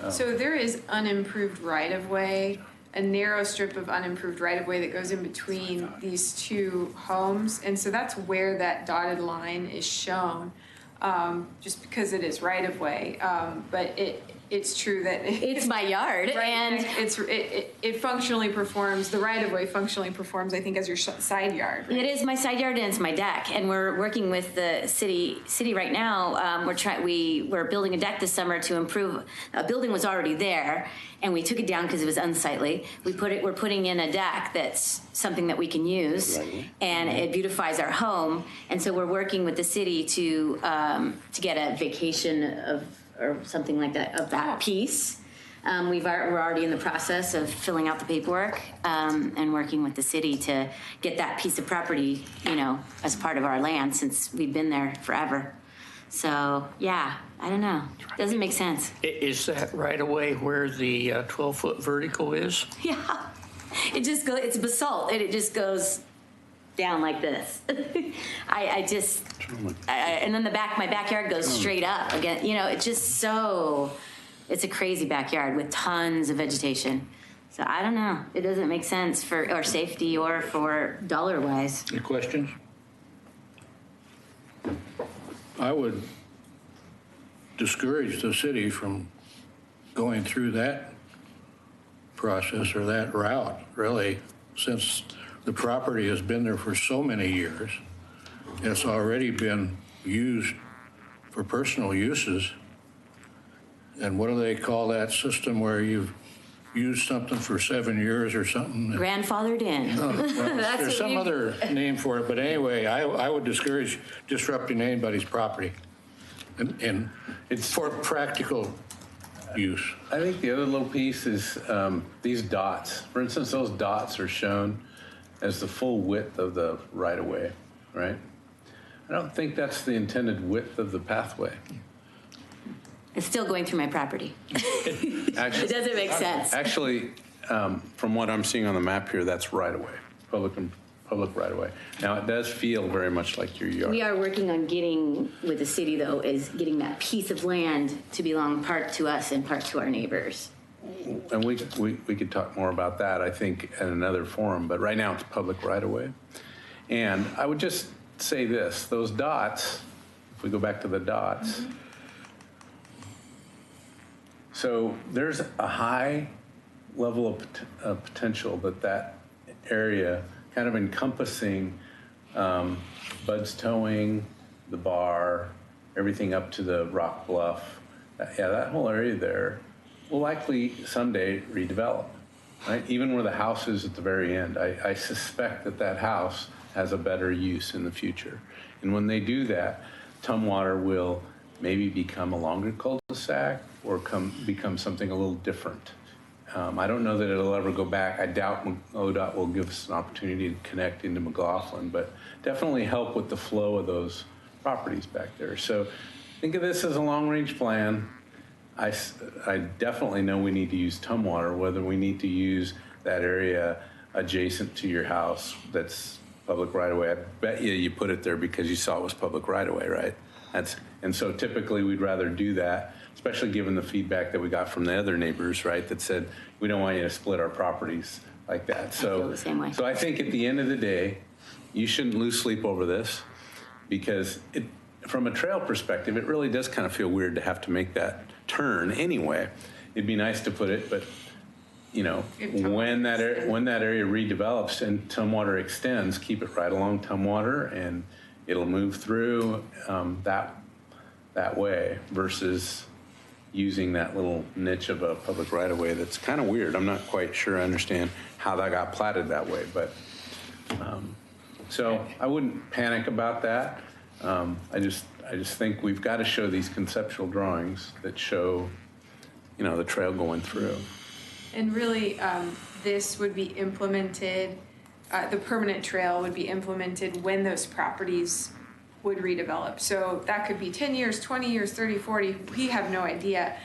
G: Oh.
L: So there is unimproved right-of-way, a narrow strip of unimproved right-of-way that goes in between these two homes. And so that's where that dotted line is shown, just because it is right-of-way. But it's true that
N: it's my yard,
L: right,
N: and
L: it functionally performs, the right-of-way functionally performs, I think, as your side yard. Right?
N: It is my side yard and it's my deck, and we're working with the city right now. We're building a deck this summer to improve. A building was already there, and we took it down because it was unsightly. We're putting in a deck that's something that we can use, and it beautifies our home. And so we're working with the city to get a vacation of, or something like that, of that piece. We're already in the process of filling out the paperwork and working with the city to get that piece of property, as part of our land, since we've been there forever. So, yeah, I don't know. Doesn't make sense.
F: Is that right away where the 12-foot vertical is?
N: Yeah. It's basalt, and it just goes down like this. And then my backyard goes straight up again. It's just it's a crazy backyard with tons of vegetation. So I don't know. It doesn't make sense for safety or for dollar-wise.
C: Any questions? I would discourage the city from going through that process or that route, really, since the property has been there for so many years. It's already been used for personal uses. And what do they call that system where you've used something for 7 years or something?
N: Grandfathered in.
C: Oh, well, there's some other name for it, but anyway, I would discourage disrupting anybody's property and it's for practical use.
G: I think the other little piece is these dots. For instance, those dots are shown as the full width of the right-of-way, right? I don't think that's the intended width of the pathway.
N: It's still going through my property. It doesn't make sense.
G: Actually, from what I'm seeing on the map here, that's right-of-way, public right-of-way. Now, it does feel very much like your yard.
N: We are working on getting, with the city though, is getting that piece of land to belong part to us and part to our neighbors.
G: And we could talk more about that, I think, in another forum, but right now it's public right-of-way. And I would just say this, those dots, if we go back to the dots, So there's a high level of potential that area, kind of encompassing Bud's Towing, the bar, everything up to the Rock Bluff. Yeah, that whole area there will likely someday redevelop, right? Even where the house is at the very end. I suspect that house has a better use in the future. And when they do that, Tumwater will maybe become a longer cul-de-sac or become something a little different. I don't know that it'll ever go back. I doubt ODOT will give us an opportunity to connect into McLaughlin, but definitely help with the flow of those properties back there. So think of this as a long-range plan. I definitely know we need to use Tumwater, whether we need to use that area adjacent to your house that's public right-of-way. I bet you put it there because you saw it was public right-of-way, right? And so typically we'd rather do that, especially given the feedback that we got from the other neighbors, right, that said, we don't want you to split our properties like that. So,
N: I feel the same way.
G: So I think at the end of the day, you shouldn't lose sleep over this because from a trail perspective, it really does kind of feel weird to have to make that turn anyway. It'd be nice to put it, but you know, when that area redevelops and Tumwater extends, keep it right along Tumwater and it'll move through that way versus using that little niche of a public right-of-way that's kind of weird. I'm not quite sure I understand how that got platted that way, but so I wouldn't panic about that. I just think we've got to show these conceptual drawings that show, you know, the trail going through.
L: And really, this would be implemented, the permanent trail would be implemented when those properties would redevelop. So that could be 10 years, 20 years, 30, 40, we have no idea.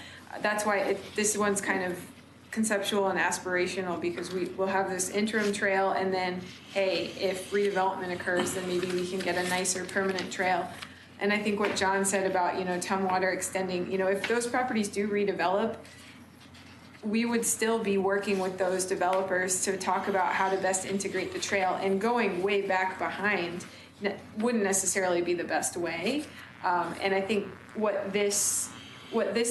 L: That's why this one's kind of conceptual and aspirational because we'll have this interim trail and then, hey, if redevelopment occurs, then maybe we can get a nicer permanent trail. And I think what John said about, you know, Tumwater extending, you know, if those properties do redevelop, we would still be working with those developers to talk about how to best integrate the trail, and going way back behind wouldn't necessarily be the best way. And I think what this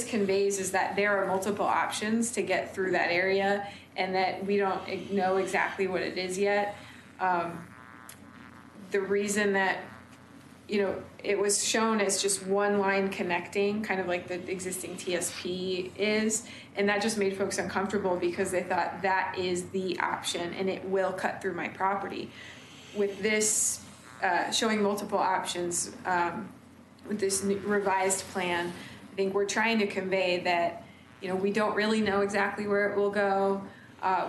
L: conveys is that there are multiple options to get through that area and that we don't know exactly what it is yet. The reason that, you know, it was shown as just one line connecting, kind of like the existing TSP is, and that just made folks uncomfortable because they thought that is the option and it will cut through my property. With this showing multiple options, with this revised plan, I think we're trying to convey that, you know, we don't really know exactly where it will go.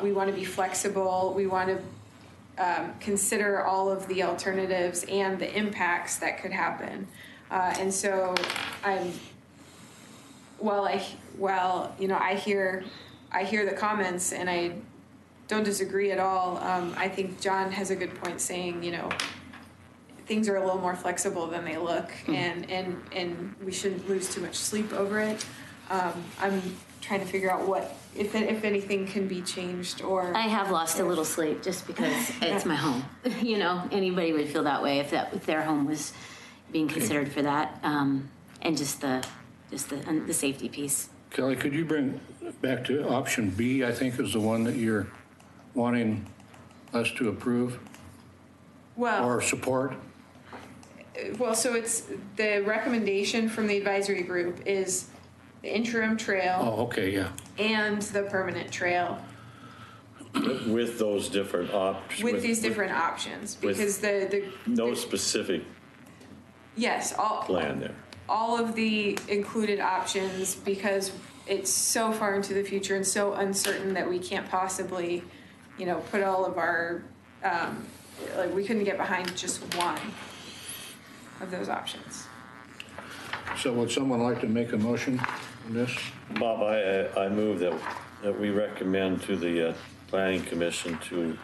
L: We want to be flexible. We want to consider all of the alternatives and the impacts that could happen. And so while you know, I hear the comments and I don't disagree at all. I think John has a good point saying, you know, things are a little more flexible than they look, and we shouldn't lose too much sleep over it. I'm trying to figure out what, if anything can be changed or...
N: I have lost a little sleep just because it's my home. You know, anybody would feel that way if their home was being considered for that, and just the safety piece.
C: Kelly, could you bring back to option B, I think is the one that you're wanting us to approve or support?
L: Well, so it's the recommendation from the advisory group is the interim trail.
C: Oh, okay, yeah.
L: And the permanent trail.
E: With those different options.
L: With these different options, because
E: no specific plan there.
L: All of the included options, because it's so far into the future and so uncertain that we can't possibly, you know, put all of our, like we couldn't get behind just one of those options.
C: So would someone like to make a motion on this?
E: Bob, I move that we recommend to the Planning Commission to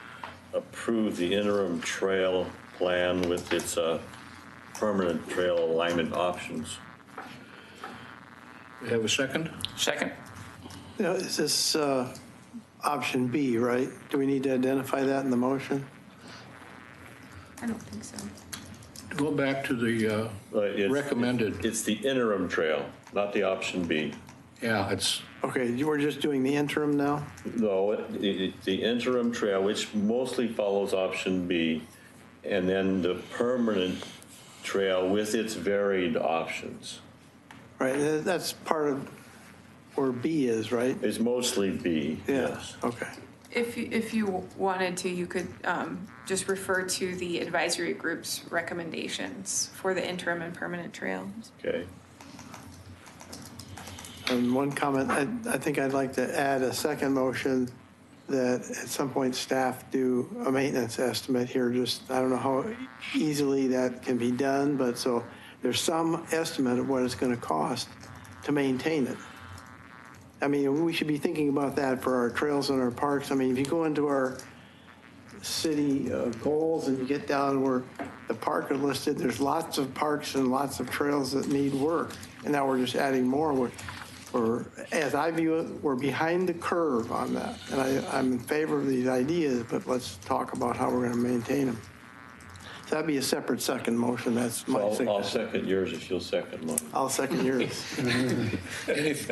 E: approve the interim trail plan with its permanent trail alignment options.
C: We have a second?
F: Second.
K: Now, is this option B, right? Do we need to identify that in the motion?
L: I don't think so.
C: Go back to the recommended.
E: It's the interim trail, not the option B.
C: Yeah, it's,
K: Okay, you were just doing the interim now?
E: No, the interim trail, which mostly follows option B, and then the permanent trail with its varied options.
K: Right, that's part of where B is, right?
E: It's mostly B,
K: Yeah,
E: yes.
K: okay.
L: If you wanted to, you could just refer to the advisory group's recommendations for the interim and permanent trails.
E: Okay.
K: And one comment, I think I'd like to add a second motion that at some point staff do a maintenance estimate here. Just, I don't know how easily that can be done, but so there's some estimate of what it's going to cost to maintain it. I mean, we should be thinking about that for our trails and our parks. I mean, if you go into our city goals and you get down where the park are listed, there's lots of parks and lots of trails that need work. And now we're just adding more. We're, as I view it, we're behind the curve on that. And I'm in favor of these ideas, but let's talk about how we're going to maintain them. So that'd be a separate second motion. That's my
E: I'll second yours if you'll second mine.
K: I'll second yours.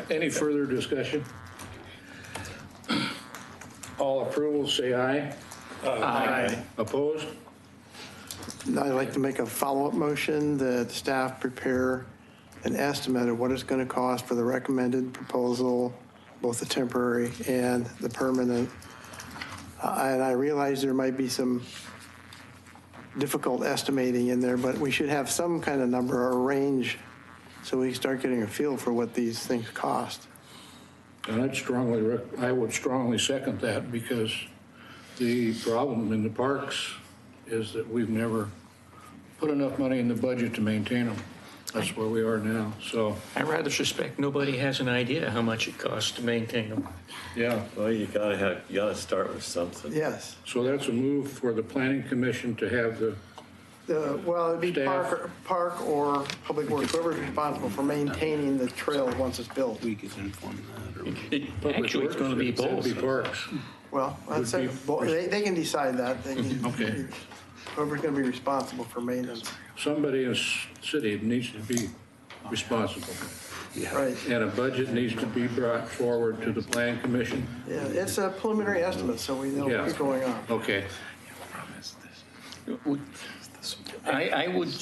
C: any further discussion? All approval, say aye.
K: Aye.
C: Opposed?
K: I'd like to make a follow-up motion that staff prepare an estimate of what it's going to cost for the recommended proposal, both the temporary and the permanent. And I realize there might be some difficult estimating in there, but we should have some kind of number or range so we start getting a feel for what these things cost.
C: And I would strongly second that, because the problem in the parks is that we've never put enough money in the budget to maintain them. That's where we are now, so.
F: I rather suspect nobody has an idea how much it costs to maintain them.
C: Yeah.
E: Well, you gotta start with something.
K: Yes.
C: So that's a move for the planning commission to have the
K: Well, it'd be
C: staff.
K: park or public works, whoever's responsible for maintaining the trail once it's built.
G: We could inform that.
F: Actually, it's going to be both.
C: It'd be parks.
K: Well, I'd say they can decide that. They can,
C: Okay.
K: whoever's going to be responsible for maintenance.
C: Somebody in the city needs to be responsible.
K: Right.
C: And a budget needs to be brought forward to the planning commission.
K: Yeah, it's a preliminary estimate, so we know what's going on.
C: Okay.
F: I would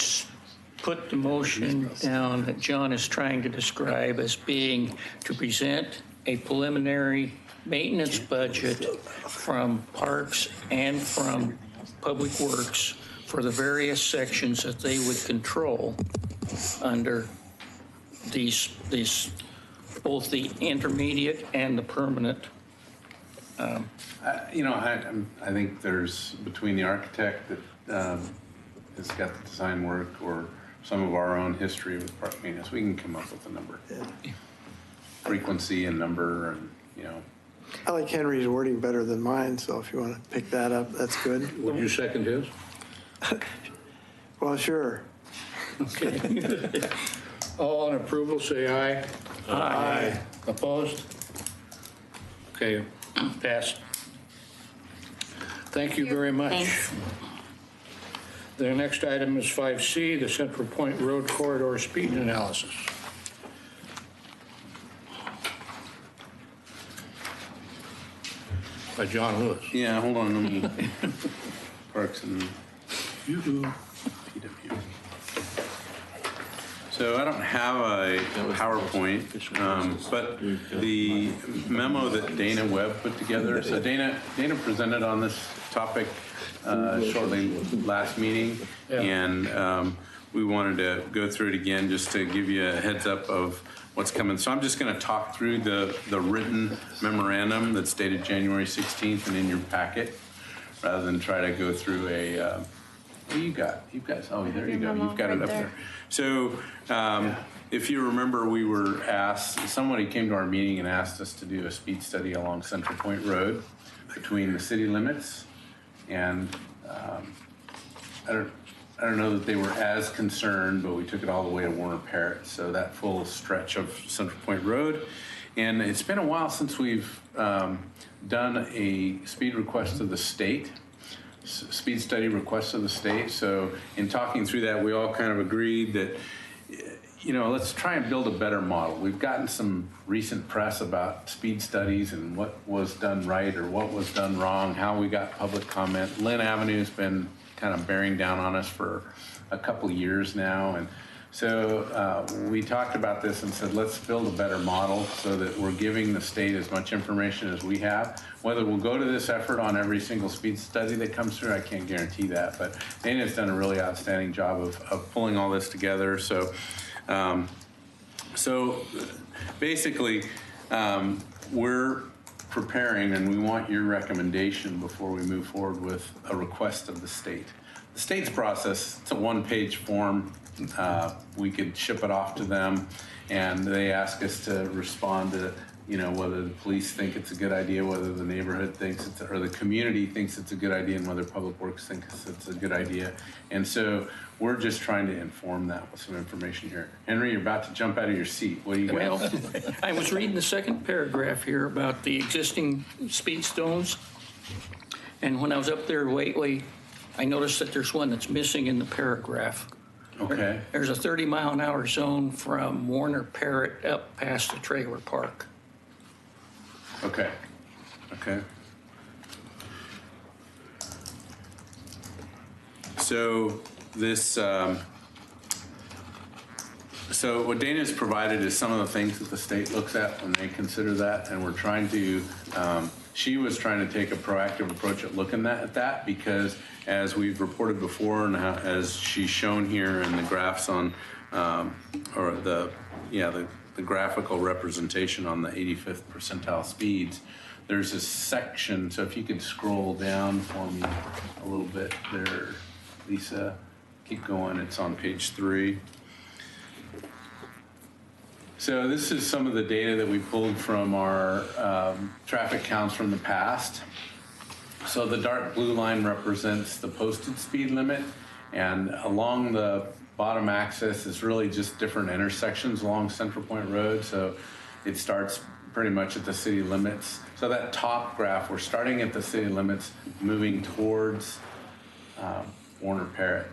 F: put the motion down that John is trying to describe as being to present a preliminary maintenance budget from parks and from public works for the various sections that they would control under these both the intermediate and the permanent.
G: You know, I think there's, between the architect that has got the design work or some of our own history with park maintenance, we can come up with a number.
K: Yeah.
G: Frequency and number, and, you know.
K: I like Henry's wording better than mine, so if you want to pick that up, that's good.
C: Would you second his?
K: Well, sure.
C: Okay. All in approval, say aye. Aye. Opposed? Okay, passed. Thank you very much.
N: Thanks.
C: The next item is 5C, the Central Point Road Corridor Speed Analysis. By John Lewis.
G: Yeah, hold on, let me, Parks and
C: Yoo-hoo.
G: PW. So I don't have a PowerPoint, but the memo that Dana Webb put together, so Dana presented on this topic shortly last meeting, and we wanted to go through it again just to give you a heads up of what's coming. So I'm just going to talk through the written memorandum that's dated January 16th and in your packet, rather than try to go through a, what do you got? You've got, oh, there you go. You've got it up there. So if you remember, we were asked, somebody came to our meeting and asked us to do a speed study along Central Point Road between the city limits, and I don't know that they were as concerned, but we took it all the way to Warner Parrott, so that full stretch of Central Point Road. And it's been a while since we've done a speed request to the state, speed study request to the state. So in talking through that, we all kind of agreed that, let's try and build a better model. We've gotten some recent press about speed studies and what was done right or what was done wrong, how we got public comment. Lynn Avenue's been kind of bearing down on us for a couple of years now. And so we talked about this and said, let's build a better model so that we're giving the state as much information as we have. Whether we'll go to this effort on every single speed study that comes through, I can't guarantee that. But Dana's done a really outstanding job of pulling all this together. So basically, we're preparing and we want your recommendation before we move forward with a request of the state. The state's process, it's a one-page form. We could ship it off to them and they ask us to respond to, whether the police think it's a good idea, whether the neighborhood thinks it's, or the community thinks it's a good idea, and whether Public Works thinks it's a good idea. And so we're just trying to inform that with some information here. Henry, you're about to jump out of your seat. What do you got?
F: Well, I was reading the second paragraph here about the existing speed stones. And when I was up there lately, I noticed that there's one that's missing in the paragraph.
G: Okay.
F: There's a 30-mile-an-hour zone from Warner Parrott up past the trailer park.
G: Okay. Okay. So this, so what Dana's provided is some of the things that the state looks at when they consider that, and we're trying to, she was trying to take a proactive approach at looking at that because as we've reported before and as she's shown here in the graphs on, or the graphical representation on the 85th percentile speeds, there's a section, so if you could scroll down for me a little bit there, Lisa, keep going, it's on page 3. So this is some of the data that we pulled from our traffic counts from the past. So the dark blue line represents the posted speed limit, and along the bottom axis is really just different intersections along Central Point Road. So it starts pretty much at the city limits. So that top graph, we're starting at the city limits, moving towards Warner Parrott.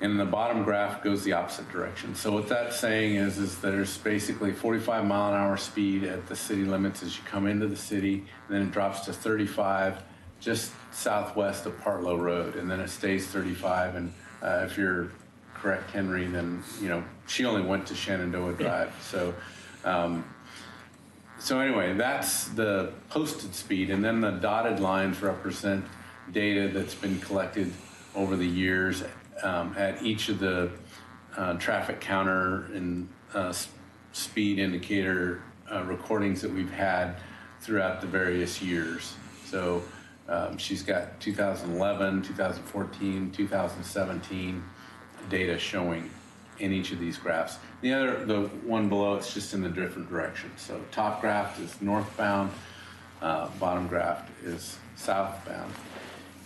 G: And the bottom graph goes the opposite direction. So what that's saying is there's basically 45-mile-an-hour speed at the city limits as you come into the city, and then it drops to 35 just southwest of Partlow Road, and then it stays 35. And if you're correct, Henry, then she only went to Shenandoah Drive. So, so anyway, that's the posted speed, and then the dotted lines represent data that's been collected over the years at each of the traffic counter and speed indicator recordings that we've had throughout the various years. So she's got 2011, 2014, 2017 data showing in each of these graphs. The one below, it's just in the different directions. So top graph is northbound, bottom graph is southbound.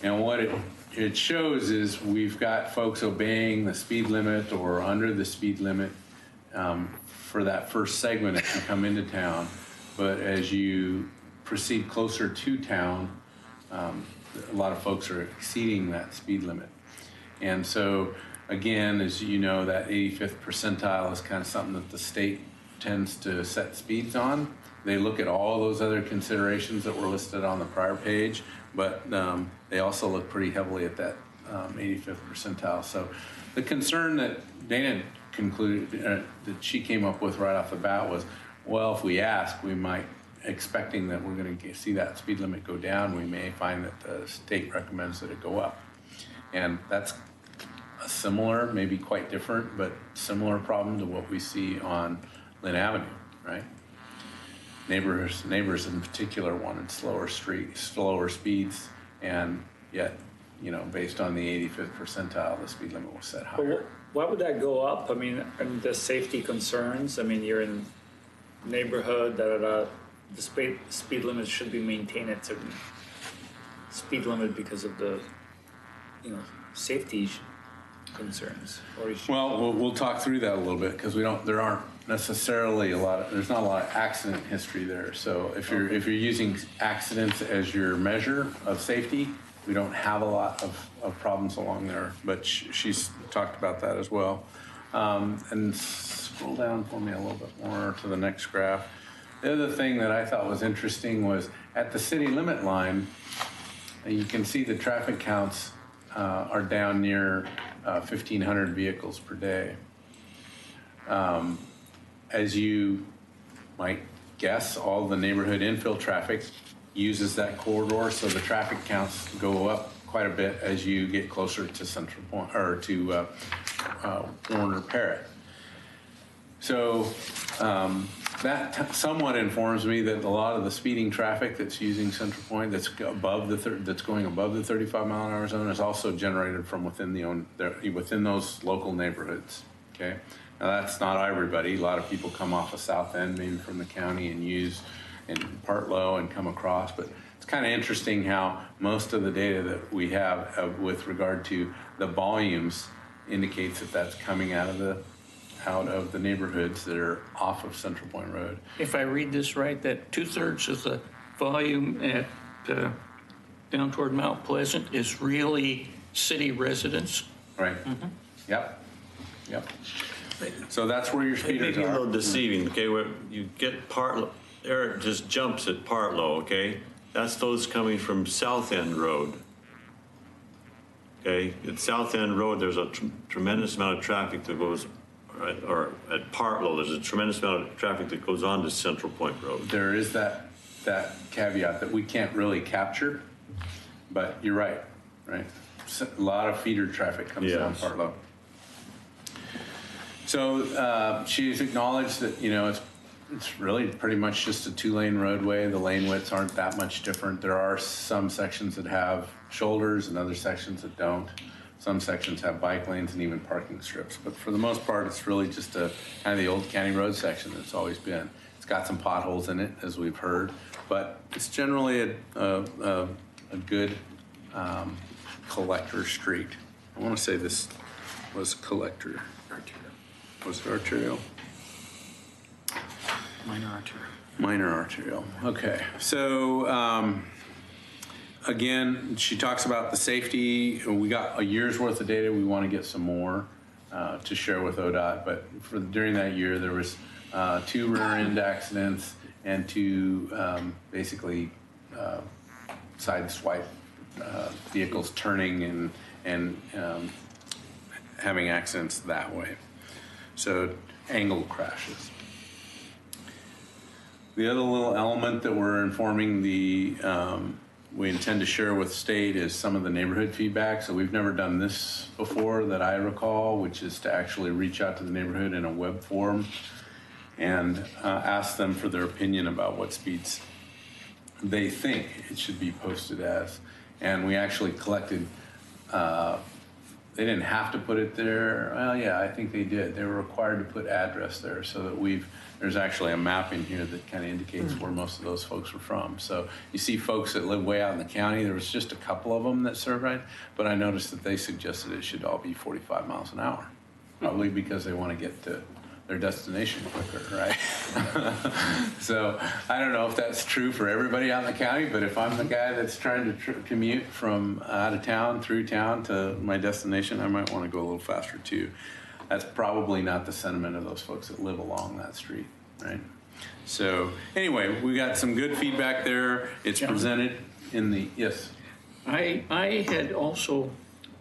G: And what it shows is we've got folks obeying the speed limit or under the speed limit for that first segment as you come into town. But as you proceed closer to town, a lot of folks are exceeding that speed limit. And so, again, as you know, that 85th percentile is kind of something that the state tends to set speeds on. They look at all those other considerations that were listed on the prior page, but they also look pretty heavily at that 85th percentile. So the concern that Dana concluded, that she came up with right off the bat was, well, if we ask, we might, expecting that we're going to see that speed limit go down, we may find that the state recommends that it go up. And that's a similar, maybe quite different, but similar problem to what we see on Lynn Avenue, right? Neighbors in particular wanted slower speeds, and yet, based on the 85th percentile, the speed limit was set higher.
H: Why would that go up? I mean, and the safety concerns, I mean, you're in neighborhood, the speed limit should be maintained at certain speed limit because of the, safety concerns or issues.
G: Well, we'll talk through that a little bit because there aren't necessarily there's not a lot of accident history there. So if you're using accidents as your measure of safety, we don't have a lot of problems along there, but she's talked about that as well. And scroll down for me a little bit more to the next graph. The other thing that I thought was interesting was at the city limit line, you can see the traffic counts are down near 1,500 vehicles per day. As you might guess, all the neighborhood infill traffic uses that corridor, so the traffic counts go up quite a bit as you get closer to Central Point or to Warner Parrott. So that somewhat informs me that a lot of the speeding traffic that's using Central Point that's above that's going above the 35-mile-an-hour zone is also generated from within those local neighborhoods. Okay, now that's not everybody. A lot of people come off of South End, maybe from the county, and use in Partlow and come across. But it's kind of interesting how most of the data that we have with regard to the volumes indicates that that's coming out of the neighborhoods that are off of Central Point Road.
F: If I read this right, that 2/3 of the volume at down toward Mount Pleasant is really city residents.
G: Right. Mm-hmm. Yep. Yep. So that's where your speeders
E: Maybe a
G: are.
E: little deceiving, okay, where you get Partlow, Eric just jumps at Partlow, okay? That's those coming from South End Road. Okay, at South End Road, there's a tremendous amount of traffic that goes, or at Partlow, there's a tremendous amount of traffic that goes on to Central Point Road.
G: There is that caveat that we can't really capture, but you're right, right? A lot of feeder traffic comes down Partlow. So she's acknowledged that, you know, it's really pretty much just a 2-lane roadway. The lane widths aren't that much different. There are some sections that have shoulders and other sections that don't. Some sections have bike lanes and even parking strips. But for the most part, it's really just a kind of the old county road section that's always been. It's got some potholes in it, as we've heard, but it's generally a good collector street. I want to say this was collector. Was it arterial?
J: Minor arterial.
G: Minor arterial. Okay. So again, she talks about the safety. We got a year's worth of data. We want to get some more to share with ODOT. But during that year, there was 2 rear end accidents and 2 basically side swipe vehicles turning and having accidents that way. So angled crashes. The other little element that we're informing we intend to share with state is some of the neighborhood feedback. So we've never done this before that I recall, which is to actually reach out to the neighborhood in a web form and ask them for their opinion about what speeds they think it should be posted as. And we actually collected, they didn't have to put it there. Well, yeah, I think they did. They were required to put address there so that there's actually a map in here that kind of indicates where most of those folks are from. So you see folks that live way out in the county. There was just a couple of them that surveyed, but I noticed that they suggested it should all be 45 miles an hour, probably because they want to get to their destination quicker, right? So I don't know if that's true for everybody out in the county, but if I'm the guy that's trying to commute from out of town through town to my destination, I might want to go a little faster too. That's probably not the sentiment of those folks that live along that street, right? So anyway, we got some good feedback there. It's presented in the, yes?
F: I had also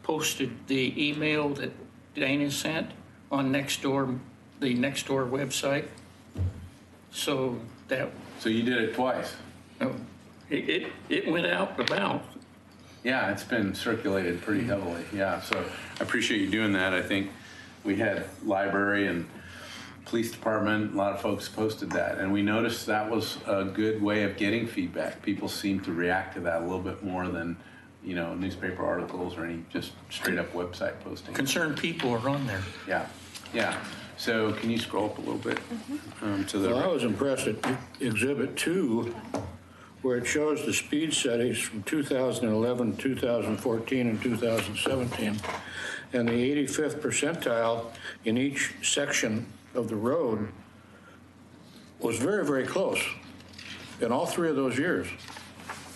F: posted the email that Dana sent on Nextdoor, the Nextdoor website. So
G: you did it twice?
F: It went out about.
G: Yeah, it's been circulated pretty heavily. Yeah, so I appreciate you doing that. I think we had library and police department, a lot of folks posted that, and we noticed that was a good way of getting feedback. People seem to react to that a little bit more than, you know, newspaper articles or any just straight up website posting.
F: Concerned people are on there.
G: Yeah, yeah. So can you scroll up a little bit to the?
C: Well, I was impressed at Exhibit 2, where it shows the speed settings from 2011, 2014, and 2017. And the 85th percentile in each section of the road was very, very close in all 3 of those years.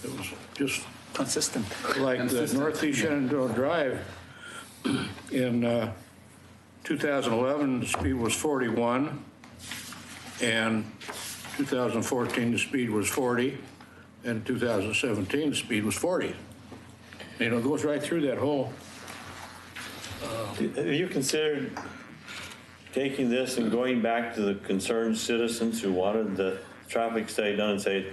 C: It was just
J: consistent.
C: Like the Northeast Shenandoah Drive in 2011, the speed was 41, and 2014, the speed was 40, and 2017, the speed was 40. You know, it goes right through that whole.
E: Have you considered taking this and going back to the concerned citizens who wanted the traffic study done and say,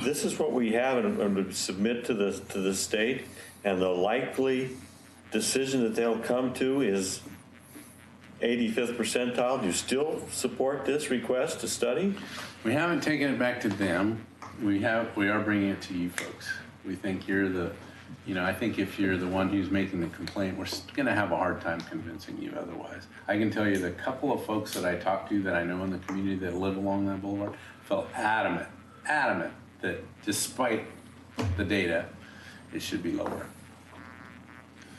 E: this is what we have and to submit to the state, and the likely decision that they'll come to is 85th percentile? Do you still support this request to study?
G: We haven't taken it back to them. We are bringing it to you folks. We think you're the, I think if you're the one who's making the complaint, we're going to have a hard time convincing you otherwise. I can tell you the couple of folks that I talked to that I know in the community that live along that boulevard felt adamant that despite the data, it should be lower.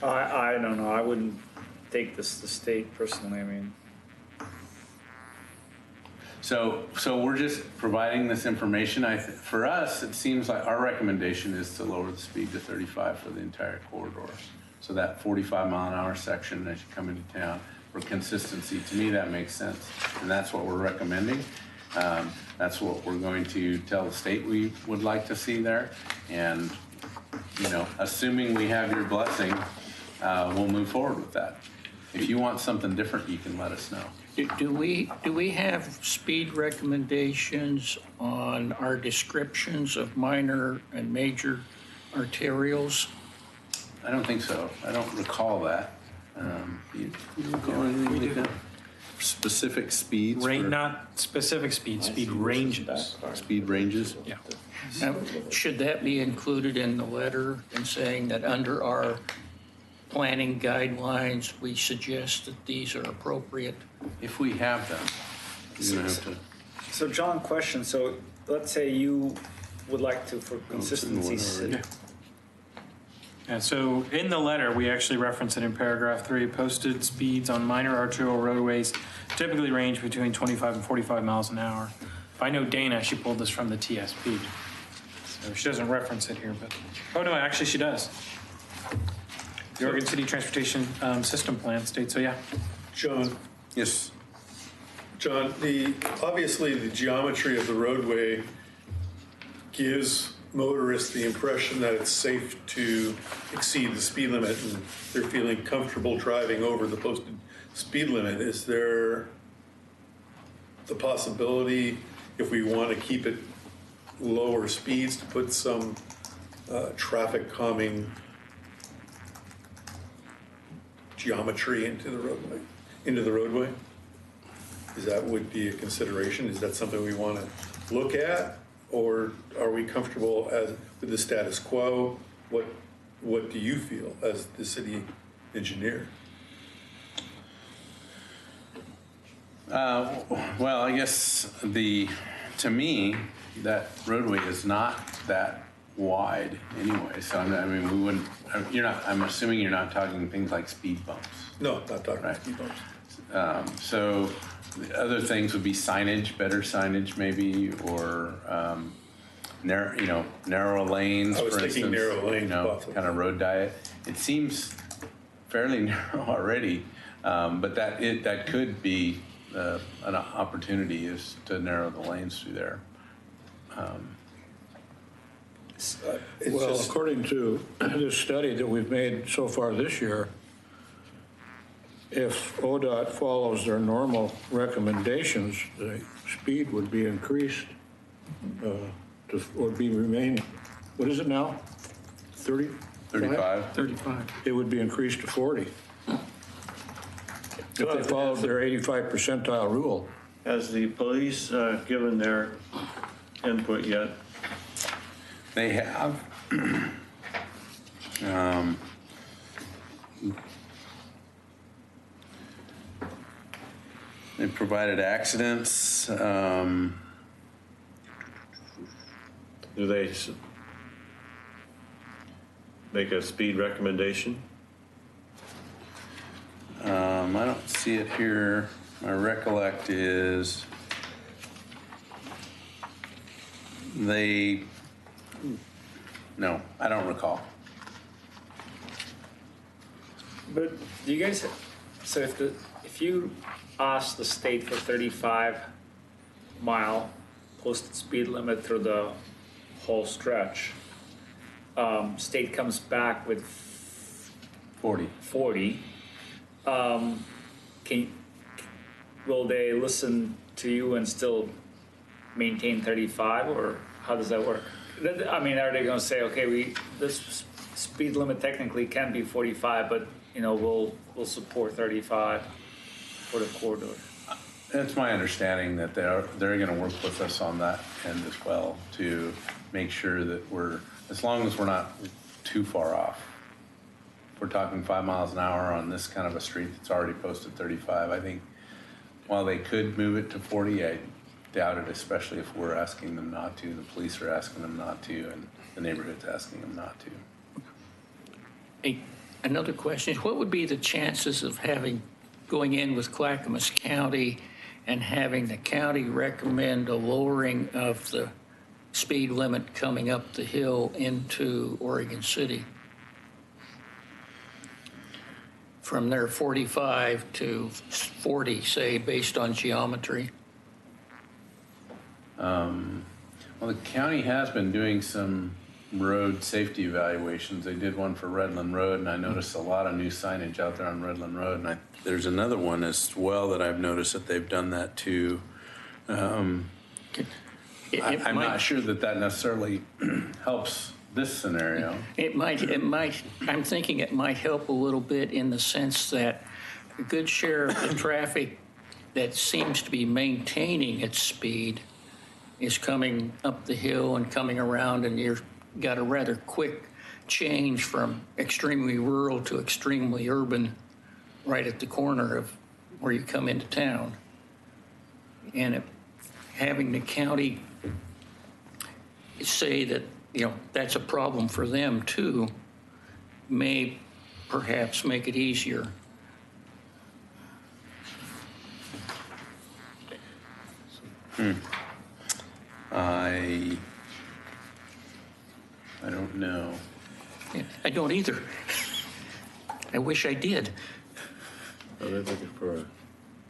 H: I don't know. I wouldn't take this to the state personally. I mean,
G: so we're just providing this information. For us, it seems like our recommendation is to lower the speed to 35 for the entire corridor. So that 45-mile-an-hour section as you come into town, for consistency, to me that makes sense, and that's what we're recommending. That's what we're going to tell the state we would like to see there, and assuming we have your blessing, we'll move forward with that. If you want something different, you can let us know.
F: Do we have speed recommendations on our descriptions of minor and major arterials?
G: I don't think so. I don't recall that. You recall anything like that? Specific speeds?
J: Not specific speeds, speed ranges.
G: Speed ranges?
J: Yeah.
F: Now, should that be included in the letter and saying that under our planning guidelines, we suggest that these are appropriate?
G: If we have them, you're gonna have to.
H: so John, question. So let's say you would like to, for consistency.
J: And so in the letter, we actually reference it in paragraph 3, posted speeds on minor arterial roadways typically range between 25 and 45 miles an hour. If I know Dana, she pulled this from the TSP. So she doesn't reference it here, but, oh no, actually she does. The Oregon City Transportation System Plan states, so yeah.
I: John,
G: Yes.
I: John, obviously the geometry of the roadway gives motorists the impression that it's safe to exceed the speed limit and they're feeling comfortable driving over the posted speed limit. Is there the possibility, if we want to keep it lower speeds, to put some traffic calming geometry into the roadway? Is that would be a consideration? Is that something we want to look at? Or are we comfortable with the status quo? What do you feel as the city engineer?
G: Well, I guess to me, that roadway is not that wide anyway. So I mean, we wouldn't. I'm assuming you're not talking things like speed bumps.
I: No, not talking speed bumps.
G: So the other things would be signage, better signage maybe, or narrow lanes.
I: I was thinking narrow lanes.
G: Kind of road diet. It seems fairly narrow already, but that could be an opportunity is to narrow the lanes through there.
C: According to this study that we've made so far this year, if ODOT follows their normal recommendations, the speed would be increased remain, what is it now? 30?
G: 35.
F: 35.
C: It would be increased to 40. If they followed their 85 percentile rule.
E: Has the police given their input yet?
G: They have. They provided accidents.
E: Do they make a speed recommendation?
G: I don't see it here. My recollect is no, I don't recall.
H: But do you guys So if you ask the state for 35-mile posted speed limit through the whole stretch, state comes back with
G: 40.
H: Will they listen to you and still maintain 35, or how does that work? I mean, are they going to say, okay, this speed limit technically can be 45, but we'll support 35 for the corridor?
G: It's my understanding that they're going to work with us on that end as well to make sure that as long as we're not too far off. If we're talking 5 miles an hour on this kind of a street that's already posted 35, I think while they could move it to 40, I doubt it, especially if we're asking them not to, the police are asking them not to, and the neighborhood's asking them not to.
F: Another question is, what would be the chances of going in with Clackamas County and having the county recommend a lowering of the speed limit coming up the hill into Oregon City? From their 45 to 40, say, based on geometry?
G: Well, the county has been doing some road safety evaluations. They did one for Redland Road, and I noticed a lot of new signage out there on Redland Road. And there's another one as well that I've noticed that they've done that too. I'm not sure that necessarily helps this scenario.
F: It might, I'm thinking it might help a little bit in the sense that a good share of the traffic that seems to be maintaining its speed is coming up the hill and coming around, and you've got a rather quick change from extremely rural to extremely urban right at the corner of where you come into town. And having the county say that, that's a problem for them too, may perhaps make it easier.
G: I don't know.
F: Yeah, I don't either. I wish I did.
E: Are they looking for a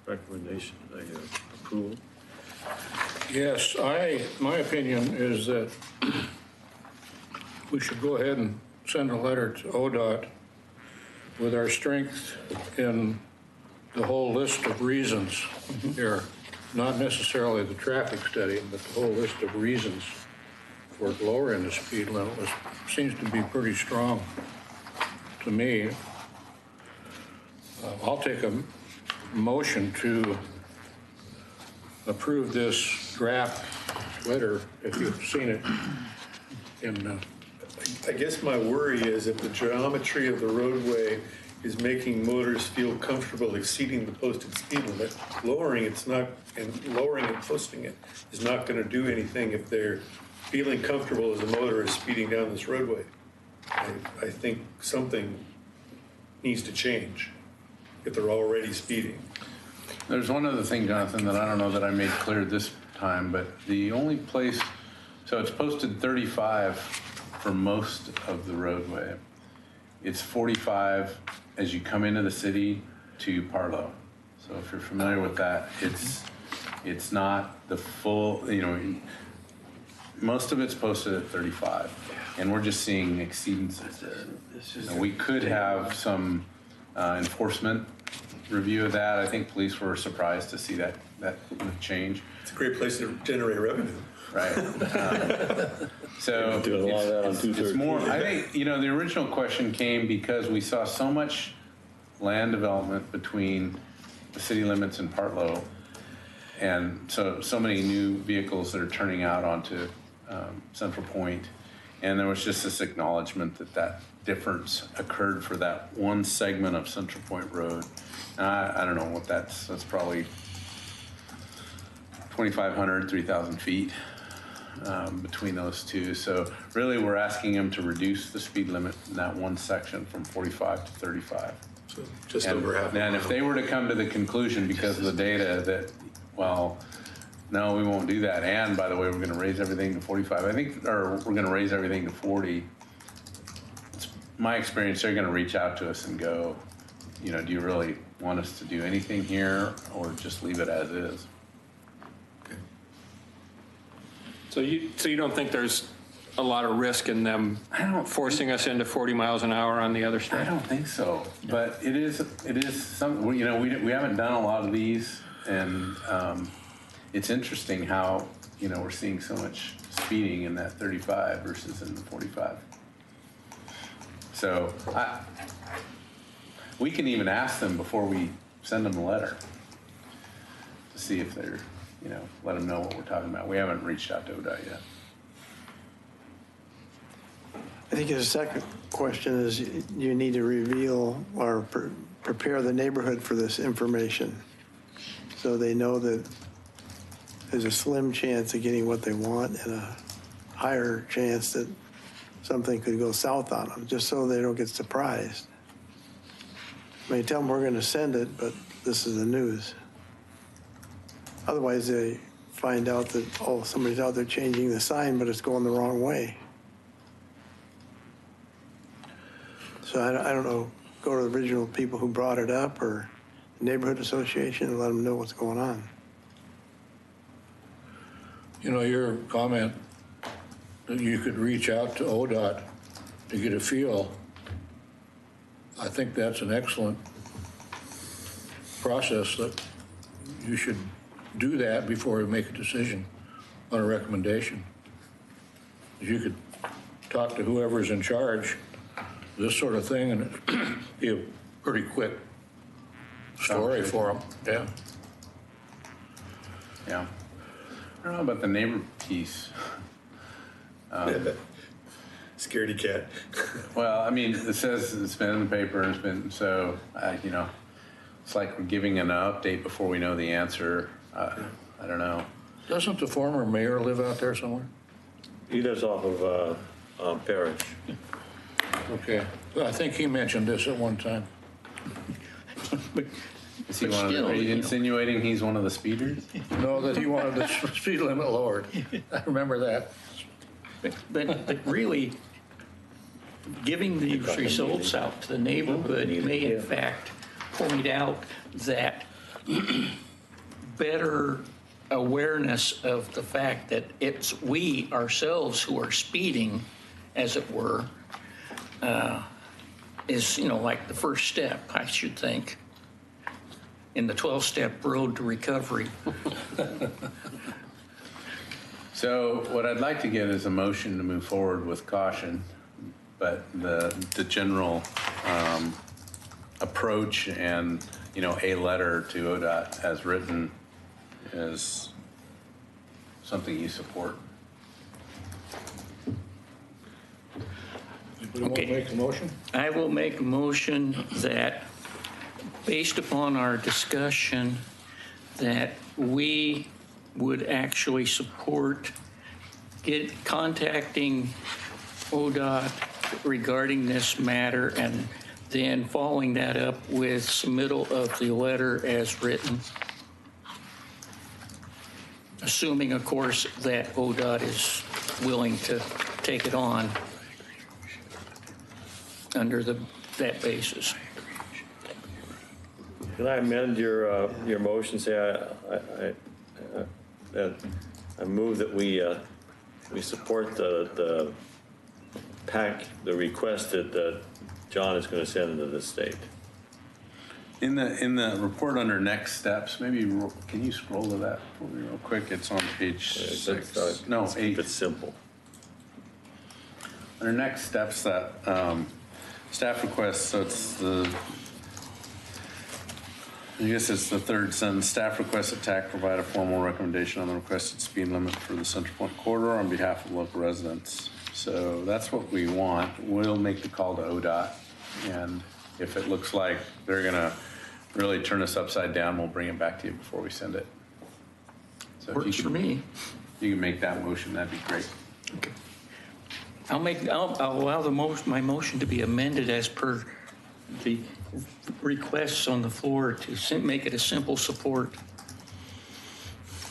E: recommendation, approval?
C: Yes, my opinion is that we should go ahead and send a letter to ODOT with our strength in the whole list of reasons here, not necessarily the traffic study, but the whole list of reasons for lowering the speed limit seems to be pretty strong to me. I'll take a motion to approve this draft letter, if you've seen it.
I: I guess my worry is if the geometry of the roadway is making motors feel comfortable exceeding the posted speed limit, lowering and posting it is not going to do anything if they're feeling comfortable as a motorist speeding down this roadway. I think something needs to change if they're already speeding.
G: There's one other thing, Jonathan, that I don't know that I made clear this time, but the only place, so it's posted 35 for most of the roadway. It's 45 as you come into the city to Parlo. So if you're familiar with that, it's not the full, most of it's posted at 35, and we're just seeing exceedances there. And we could have some enforcement review of that. I think police were surprised to see that change.
I: It's a great place to generate revenue.
G: Right. So it's more, I think, the original question came because we saw so much land development between the city limits and Partlow, and so many new vehicles that are turning out onto Central Point, and there was just this acknowledgement that difference occurred for that one segment of Central Point Road. And I don't know what that's probably 2,500, 3,000 feet between those two. So really we're asking them to reduce the speed limit in that one section from 45 to 35.
I: So just over half a mile.
G: And if they were to come to the conclusion because of the data that, well, no, we won't do that. And by the way, we're going to raise everything to 45. Or we're going to raise everything to 40. It's my experience, they're going to reach out to us and go, you know, do you really want us to do anything here or just leave it as is?
M: So you don't think there's a lot of risk in them forcing us into 40 miles an hour on the other
G: I
M: stretch?
G: don't think so, but it is some, you know, we haven't done a lot of these, and it's interesting how, you know, we're seeing so much speeding in that 35 versus in the 45. So we can even ask them before we send them a letter to see if they're, you know, let them know what we're talking about. We haven't reached out to ODOT yet.
K: I think the second question is you need to reveal or prepare the neighborhood for this information so they know that there's a slim chance of getting what they want and a higher chance that something could go south on them, just so they don't get surprised. I mean, tell them we're going to send it, but this is the news. Otherwise, they find out that, oh, somebody's out there changing the sign, but it's going the wrong way. So I don't know, go to the original people who brought it up or the neighborhood association and let them know what's going on.
C: You know, your comment that you could reach out to ODOT to get a feel, I think that's an excellent process, that you should do that before you make a decision on a recommendation. You could talk to whoever's in charge, this sort of thing, and it'd be a pretty quick story for them. Yeah.
G: Yeah. I don't know about the neighbor piece.
I: Scaredy cat.
G: Well, I mean, it says it's been in the paper, it's been, so, you know, it's like we're giving an update before we know the answer. I don't know.
C: Doesn't the former mayor live out there somewhere?
E: He lives off of Parish.
C: Okay. Well, I think he mentioned this at one time.
G: Is he one of the, are you insinuating he's one of the speeders?
C: No, that he wanted the speed limit lowered. I remember that.
F: But really, giving these results out to the neighborhood may in fact point out that better awareness of the fact that it's we ourselves who are speeding, as it were, is, you know, like the first step, I should think, in the 12-step road to recovery.
G: So what I'd like to get is a motion to move forward with caution, but the general approach and, you know, a letter to ODOT as written is something you support.
C: Anybody want to make a motion?
F: I will make a motion that, based upon our discussion, that we would actually support contacting ODOT regarding this matter, and then following that up with submittal of the letter as written, assuming, of course, that ODOT is willing to take it on under that basis.
E: Can I amend your motion, say I move that we support the request that John is going to send to the state.
G: In the report under next steps, maybe can you scroll to that for me real quick? It's on page 6. No, 8.
E: Keep it simple.
G: Under next steps, that staff request, so it's I guess it's the third sentence. Staff requests that TAC provide a formal recommendation on the requested speed limit for the Central Point corridor on behalf of local residents. So that's what we want. We'll make the call to ODOT, and if it looks like they're gonna really turn us upside down, we'll bring it back to you before we send it. So
F: Works for me.
G: If you can make that motion, that'd be great.
F: Okay. I'll allow my motion to be amended as per the requests on the floor to make it a simple support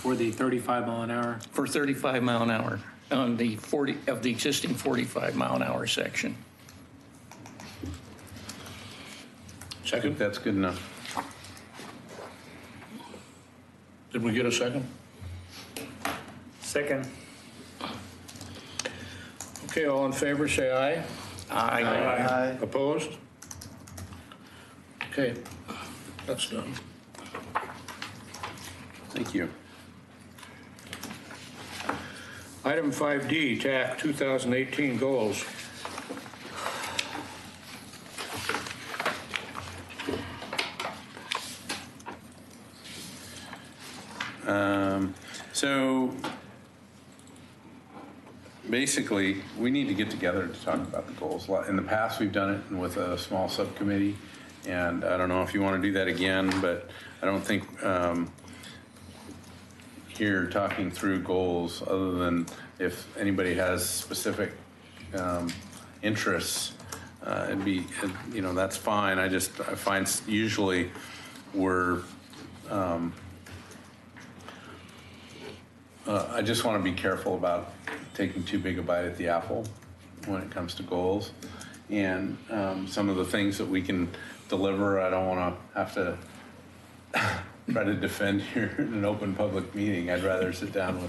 J: For the 35 mile an hour.
F: for 35 mile an hour on the existing 45 mile an hour section.
G: I think that's good enough.
C: Did we get a second?
H: Second.
C: Okay, all in favor, say aye.
K: Aye.
C: Opposed? Okay, that's done.
G: Thank you.
C: Item 5D, TAC 2018 goals.
G: So basically, we need to get together to talk about the goals. In the past, we've done it with a small subcommittee, and I don't know if you want to do that again, but I don't think here talking through goals, other than if anybody has specific interests, it'd be, you know, that's fine. I find usually we're I just want to be careful about taking too big a bite at the apple when it comes to goals. And some of the things that we can deliver, I don't want to have to try to defend here in an open public meeting. I'd rather sit down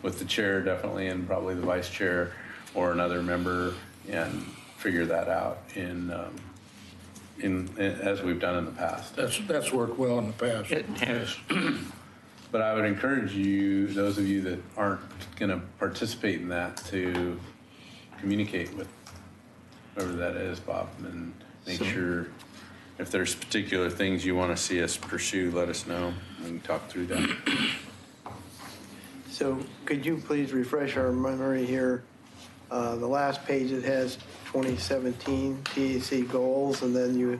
G: with the chair, definitely, and probably the vice chair or another member, and figure that out as we've done in the past.
C: That's worked well in the past.
F: It has.
G: But I would encourage you, those of you that aren't going to participate in that, to communicate with whoever that is, Bob, and make sure if there's particular things you want to see us pursue, let us know. We can talk through that.
K: So could you please refresh our memory here? The last page, it has 2017 TAC goals, and then you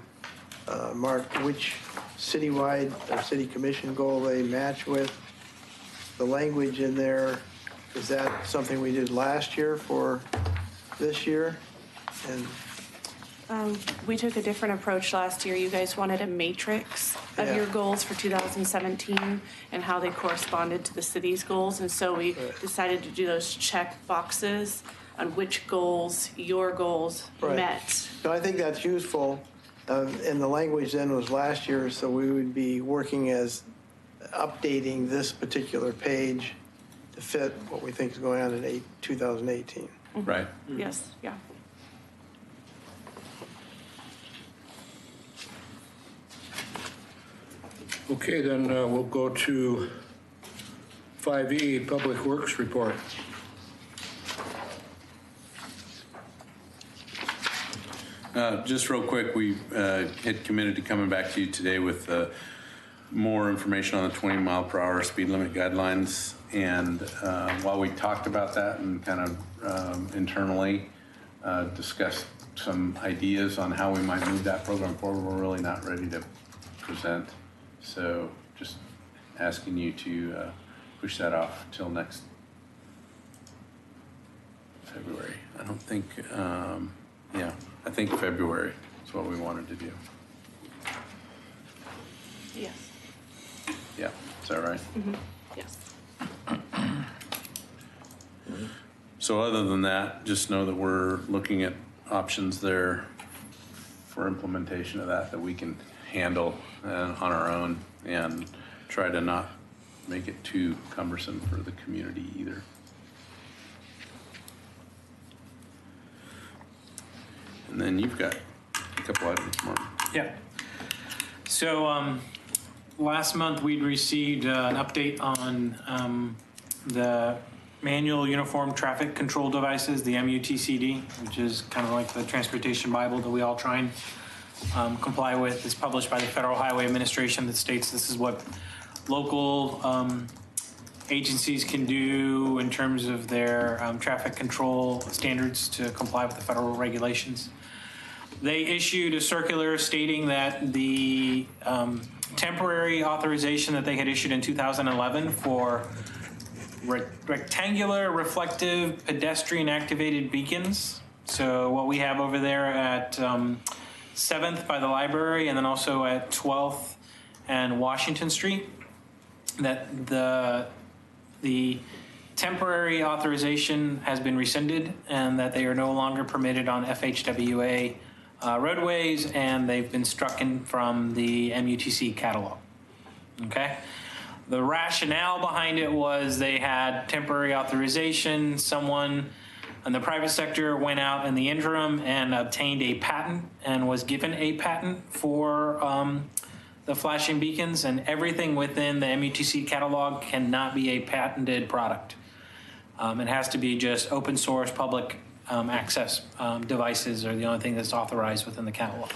K: mark which citywide or city commission goal they match with. The language in there, is that something we did last year for this year? And
B: We took a different approach last year. You guys wanted a matrix of your goals for 2017 and how they corresponded to the city's goals. And so we decided to do those check boxes on which goals your goals met.
K: So I think that's useful. And the language then was last year, so we would be working as updating this particular page to fit what we think is going on in 2018.
G: Right.
B: Yes, yeah.
C: Okay, then we'll go to 5E, Public Works Report.
G: Just real quick, we had committed to coming back to you today with more information on the 20-mile-per-hour speed limit guidelines. And while we talked about that and kind of internally discussed some ideas on how we might move that program forward, we're really not ready to present. So just asking you to push that off till next February. I don't think, yeah, I think February is what we wanted to do.
B: Yes.
G: Yeah, is that right?
B: Mm-hmm. Yes.
G: So other than that, just know that we're looking at options there for implementation of that we can handle on our own, and try to not make it too cumbersome for the community either. And then you've got a couple items, Mark.
J: Yeah. So last month we'd received an update on the manual uniform traffic control devices, the MUTCD, which is kind of like the transportation Bible that we all try and comply with. It's published by the Federal Highway Administration that states this is what local agencies can do in terms of their traffic control standards to comply with the federal regulations. They issued a circular stating that the temporary authorization that they had issued in 2011 for rectangular reflective pedestrian activated beacons. So what we have over there at 7th by the library, and then also at 12th and Washington Street, that the temporary authorization has been rescinded and that they are no longer permitted on FHWA roadways, and they've been struck from the MUTC catalog. Okay? The rationale behind it was they had temporary authorization. Someone in the private sector went out in the interim and obtained a patent and was given a patent for the flashing beacons, and everything within the MUTC catalog cannot be a patented product. It has to be just open source, public access devices are the only thing that's authorized within the catalog.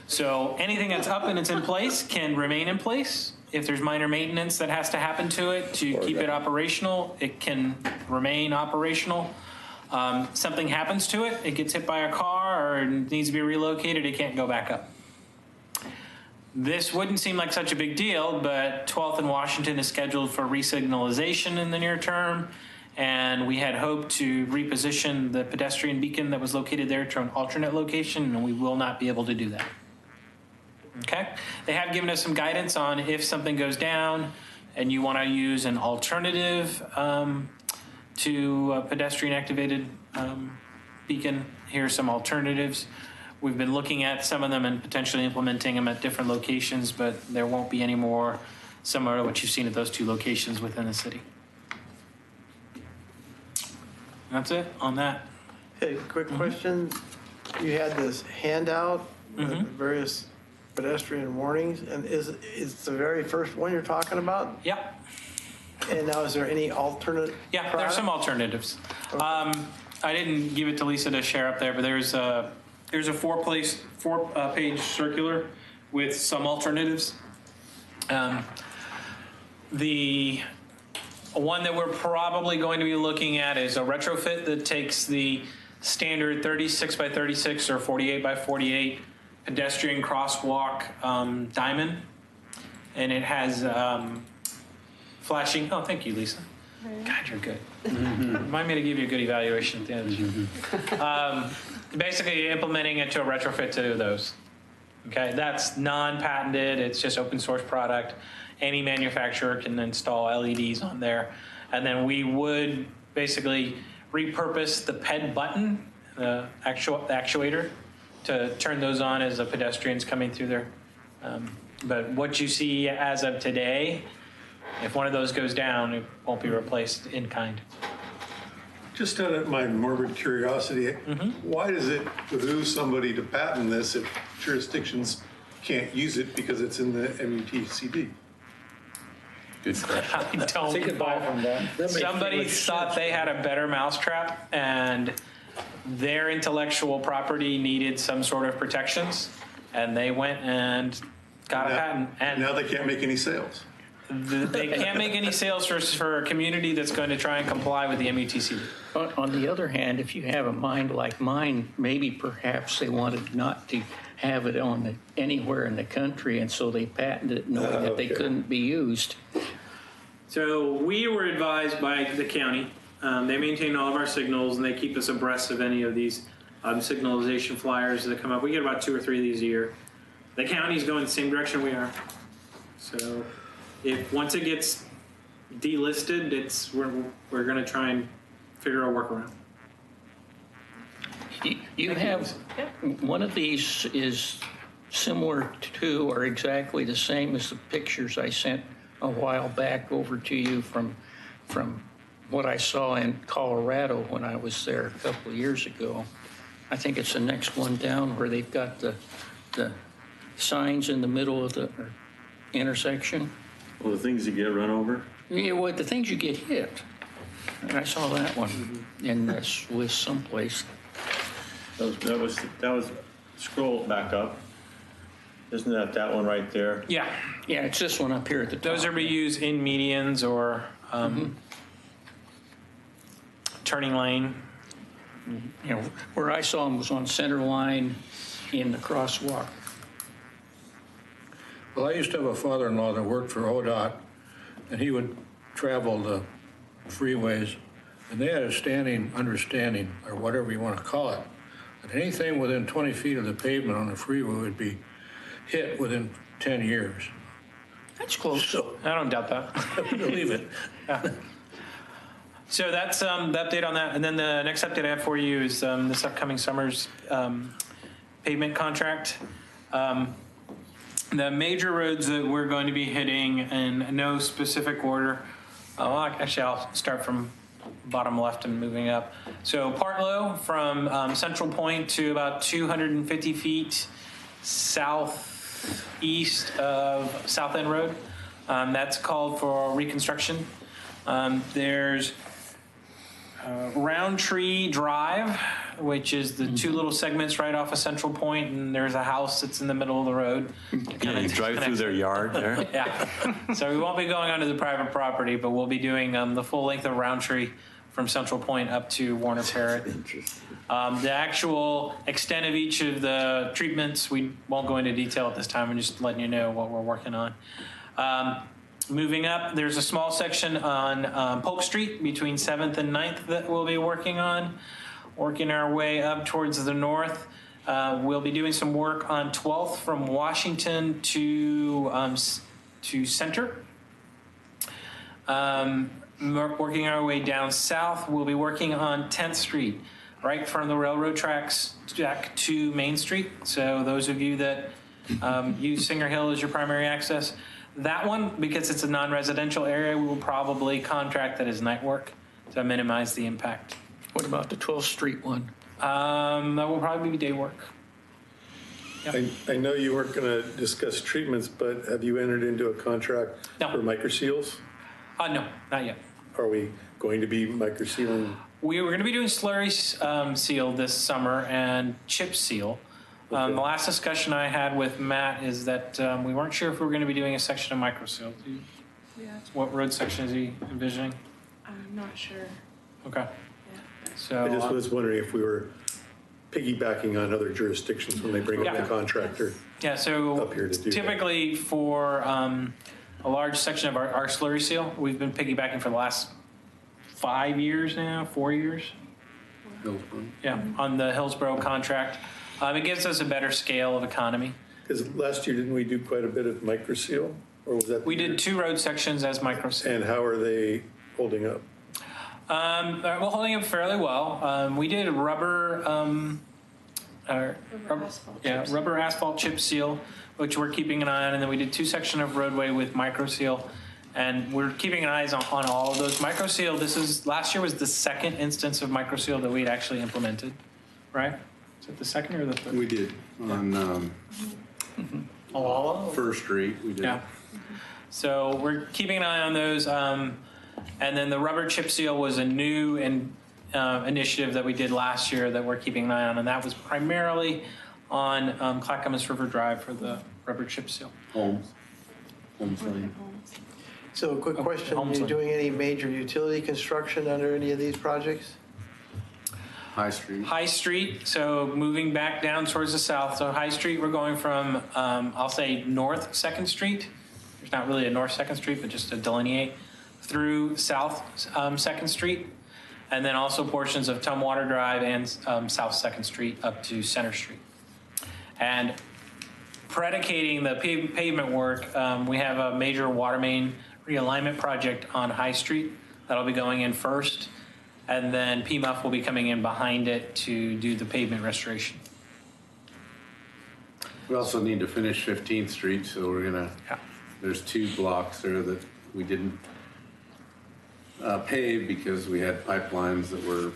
J: So anything that's up and it's in place can remain in place. If there's minor maintenance that has to happen to it to keep it operational, it can remain operational. Something happens to it, it gets hit by a car or needs to be relocated, it can't go back up. This wouldn't seem like such a big deal, but 12th and Washington is scheduled for resignalization in the near term, and we had hoped to reposition the pedestrian beacon that was located there to an alternate location, and we will not be able to do that. Okay? They have given us some guidance on if something goes down and you want to use an alternative to a pedestrian activated beacon, here are some alternatives. We've been looking at some of them and potentially implementing them at different locations, but there won't be any more similar to what you've seen at those two locations within the city. And that's it on that.
K: Hey, quick question. You had this handout with various pedestrian warnings, and is the very first one you're talking about?
J: Yep.
K: And now, is there any alternate?
J: Yeah, there's some alternatives. Okay. I didn't give it to Lisa to share up there, but there's a four-page circular with some alternatives. The one that we're probably going to be looking at is a retrofit that takes the standard 36 by 36 or 48 by 48 pedestrian crosswalk diamond, and it has flashing. Oh, thank you, Lisa. God, you're good. Remind me to give you a good evaluation at the end. Basically, implementing it to a retrofit to those. Okay, that's non-patented. It's just open source product. Any manufacturer can install LEDs on there, and then we would basically repurpose the PED button, the actuator, to turn those on as the pedestrians coming through there. But what you see as of today, if one of those goes down, it won't be replaced in kind.
I: Just out of my morbid curiosity, why does it behoove somebody to patent this if jurisdictions can't use it because it's in the MUTCD?
F: Good question.
J: I don't
H: Say goodbye from that.
J: Somebody thought they had a better mousetrap, and their intellectual property needed some sort of protections, and they went and got a patent. And
I: now they can't make any sales.
J: They can't make any sales for a community that's going to try and comply with the MUTCD.
F: On the other hand, if you have a mind like mine, maybe perhaps they wanted not to have it on anywhere in the country, and so they patented it knowing that they couldn't be used.
J: So we were advised by the county. They maintain all of our signals, and they keep us abreast of any of these signalization flyers that come up. We get about 2 or 3 of these a year. The county's going the same direction we are. So if once it gets delisted, we're going to try and figure a workaround.
F: You have, one of these is similar to or exactly the same as the pictures I sent a while back over to you from what I saw in Colorado when I was there a couple of years ago. I think it's the next one down where they've got the signs in the middle of the intersection.
E: Well, the things you get run over?
F: Yeah, well, the things you get hit. And I saw that one in Swiss someplace.
E: That was, scroll back up. Isn't that one right there?
J: Yeah.
F: Yeah, it's this one up here at the top.
J: Those are used in medians or turning lane.
F: You know, where I saw them was on center line in the crosswalk.
C: Well, I used to have a father-in-law that worked for ODOT, and he would travel the freeways, and they had a standing understanding, or whatever you want to call it, that anything within 20 feet of the pavement on the freeway would be hit within 10 years.
F: That's close.
C: So,
J: I don't doubt that.
C: believe it.
J: Yeah. So that's the update on that. And then the next update I have for you is this upcoming summer's pavement contract. The major roads that we're going to be hitting in no specific order. Actually, I'll start from bottom left and moving up. So Partlow from Central Point to about 250 feet southeast of South End Road. That's called for reconstruction. There's Roundtree Drive, which is the two little segments right off of Central Point, and there's a house that's in the middle of the road.
E: Yeah, you drive through their yard there.
J: Yeah. So we won't be going onto the private property, but we'll be doing the full length of Roundtree from Central Point up to Warner Parrott. The actual extent of each of the treatments, we won't go into detail at this time. I'm just letting you know what we're working on. Moving up, there's a small section on Polk Street between 7th and 9th that we'll be working on. Working our way up towards the north. We'll be doing some work on 12th from Washington to Center. Working our way down south, we'll be working on 10th Street, right from the railroad tracks back to Main Street. So those of you that use Singer Hill as your primary access, that one, because it's a non-residential area, we will probably contract that as night work to minimize the impact.
F: What about the 12th Street one?
J: That will probably be day work. Yep.
I: I know you weren't going to discuss treatments, but have you entered into a contract for microseals?
J: No, not yet.
I: Are we going to be microsealing?
J: We were going to be doing slurry seal this summer and chip seal. The last discussion I had with Matt is that we weren't sure if we were going to be doing a section of microseal. What road section is he envisioning?
B: I'm not sure.
J: Okay. So
I: I just was wondering if we were piggybacking on other jurisdictions when they bring in the contractor.
J: Yeah, so
I: up here to do
J: typically for a large section of our slurry seal, we've been piggybacking for the last 4 years.
I: Hillsborough.
J: Yeah, on the Hillsborough contract. It gives us a better scale of economy.
I: Because last year, didn't we do quite a bit of microseal? Or was that?
J: We did 2 road sections as microseal.
I: And how are they holding up?
J: We're holding up fairly well. We did rubber asphalt chip seal, which we're keeping an eye on, and then we did 2 sections of roadway with microseal, and we're keeping an eye on all of those. Microseal, last year was the second instance of microseal that we'd actually implemented, right? Is it the second or the third?
G: We did on First Street. We did.
J: Yeah. So we're keeping an eye on those. And then the rubber chip seal was a new initiative that we did last year that we're keeping an eye on, and that was primarily on Clackamas River Drive for the rubber chip seal.
G: Holmes Lane.
K: So a quick question, are you doing any major utility construction under any of these projects?
G: High Street.
J: High Street, so moving back down towards the south. So High Street, we're going from, I'll say North 2nd Street. There's not really a North 2nd Street, but just to delineate, through South 2nd Street, and then also portions of Tumwater Drive and South 2nd Street up to Center Street. And predicating the pavement work, we have a major water main realignment project on High Street that'll be going in first, and then PMUF will be coming in behind it to do the pavement restoration.
G: We also need to finish 15th Street, so we're gonna, there's 2 blocks there that we didn't pave because we had pipelines that were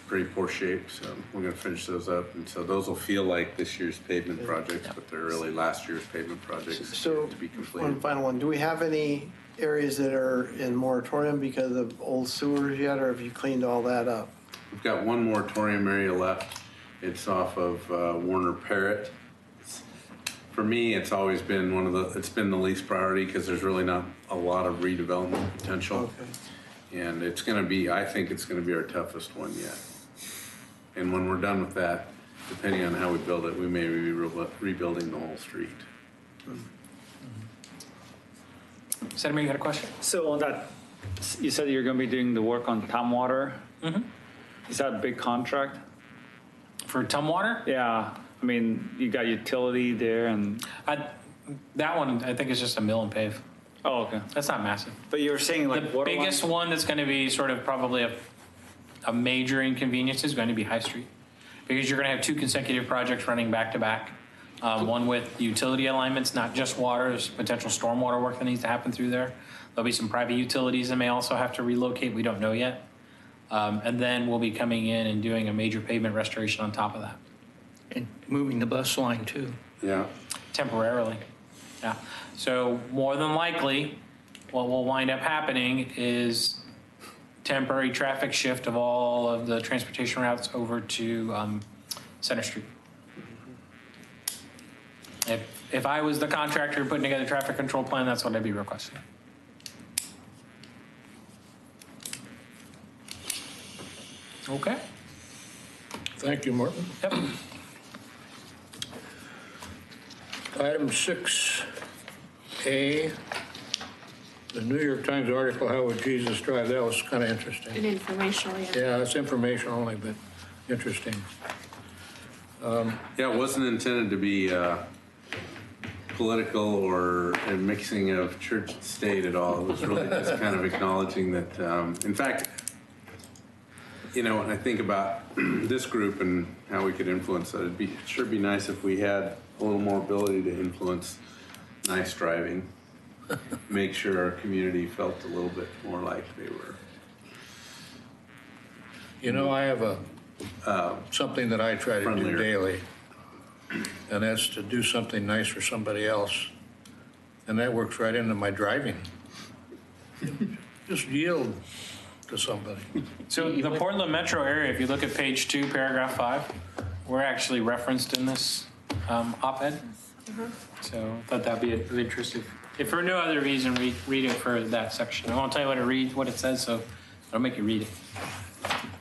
G: pretty poor shape, so we're gonna finish those up. And so those will feel like this year's pavement projects, but they're really last year's pavement projects
K: So
G: to be completed.
K: one final one, do we have any areas that are in moratorium because of old sewers yet, or have you cleaned all that up?
G: We've got one moratorium area left. It's off of Warner Parrott. For me, it's always been it's been the least priority because there's really not a lot of redevelopment potential.
K: Okay.
G: And it's gonna be, I think it's gonna be our toughest one yet. And when we're done with that, depending on how we build it, we may be rebuilding the whole street.
J: Senator, you got a question?
H: So on that, you said you're going to be doing the work on Tumwater.
J: Mm-hmm.
H: Is that a big contract?
J: For Tumwater?
H: Yeah. I mean, you got utility there and...
J: that one, I think, is just a mill and pave.
H: Oh, okay.
J: That's not massive.
H: But you were saying like
J: the biggest one that's going to be sort of probably a major inconvenience is going to be High Street. because you're going to have 2 consecutive projects running back to back. One with utility alignments, not just water, there's potential stormwater work that needs to happen through there. There'll be some private utilities that may also have to relocate, we don't know yet. And then we'll be coming in and doing a major pavement restoration on top of that.
F: And moving the bus line too.
G: Yeah.
J: Temporarily, yeah. So more than likely, what will wind up happening is temporary traffic shift of all of the transportation routes over to Center Street. If I was the contractor putting together a traffic control plan, that's what I'd be requesting. Okay.
C: Thank you, Martin.
J: Yep.
C: Item 6A, the New York Times article, How Would Jesus Drive? That was kind of interesting.
B: And informational, yeah.
C: Yeah, it's informational only, but interesting.
G: Yeah, it wasn't intended to be political or a mixing of church and state at all. It was really just kind of acknowledging that, in fact, when I think about this group and how we could influence it, it'd sure be nice if we had a little more ability to influence nice driving, make sure our community felt a little bit more like they were.
C: I have something that I try to
G: friendlier.
C: do daily, and that's to do something nice for somebody else. And that works right into my driving. Just yield to somebody.
J: So the Portland metro area, if you look at page 2, paragraph 5, we're actually referenced in this op-ed. So I thought that'd be of interest. If for no other reason, read it for that section. I won't tell you what it says, so I'll make you read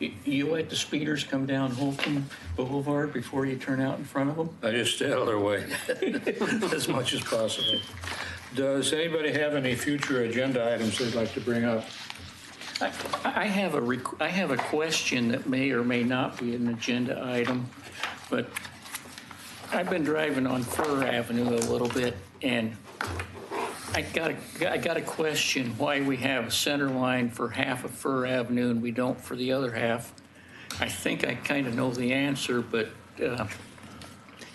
J: it.
F: You let the speeders come down Holcomb Boulevard before you turn out in front of them?
C: I just stay out of their way as much as possible. Does anybody have any future agenda items they'd like to bring up?
F: I have a question that may or may not be an agenda item, but I've been driving on Fur Avenue a little bit, and I got a question why we have a center line for half of Fur Avenue and we don't for the other half. I think I kind of know the answer, but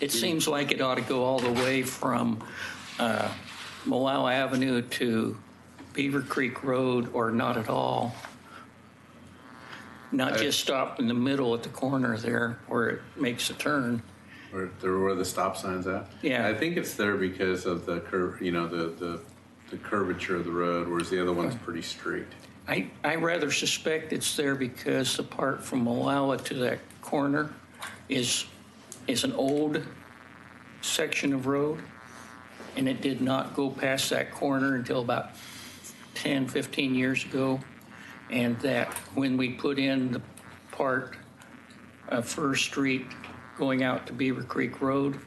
F: it seems like it ought to go all the way from Malala Avenue to Beaver Creek Road, or not at all. Not just stop in the middle at the corner there where it makes a turn.
G: Where the stop sign's at?
F: Yeah.
G: I think it's there because of the curve, the curvature of the road, whereas the other one's pretty straight.
F: I rather suspect it's there because the part from Malala to that corner is an old section of road, and it did not go past that corner until about 10, 15 years ago, and that when we put in the part of First Street going out to Beaver Creek Road,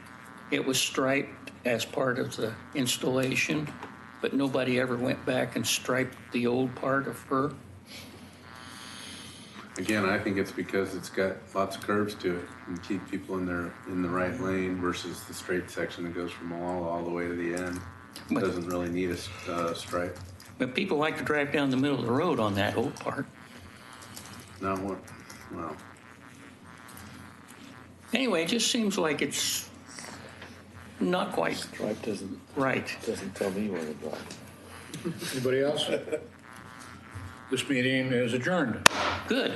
F: it was striped as part of the installation, but nobody ever went back and striped the old part of Fur.
G: Again, I think it's because it's got lots of curves to it and keep people in the right lane versus the straight section that goes from Malala all the way to the end. It doesn't really need a stripe.
F: But people like to drive down the middle of the road on that old part.
G: Not what, well.
F: Anyway, it just seems like it's not quite
H: Stripe doesn't tell me where to drive.
C: Anybody else? This meeting is adjourned.
F: good.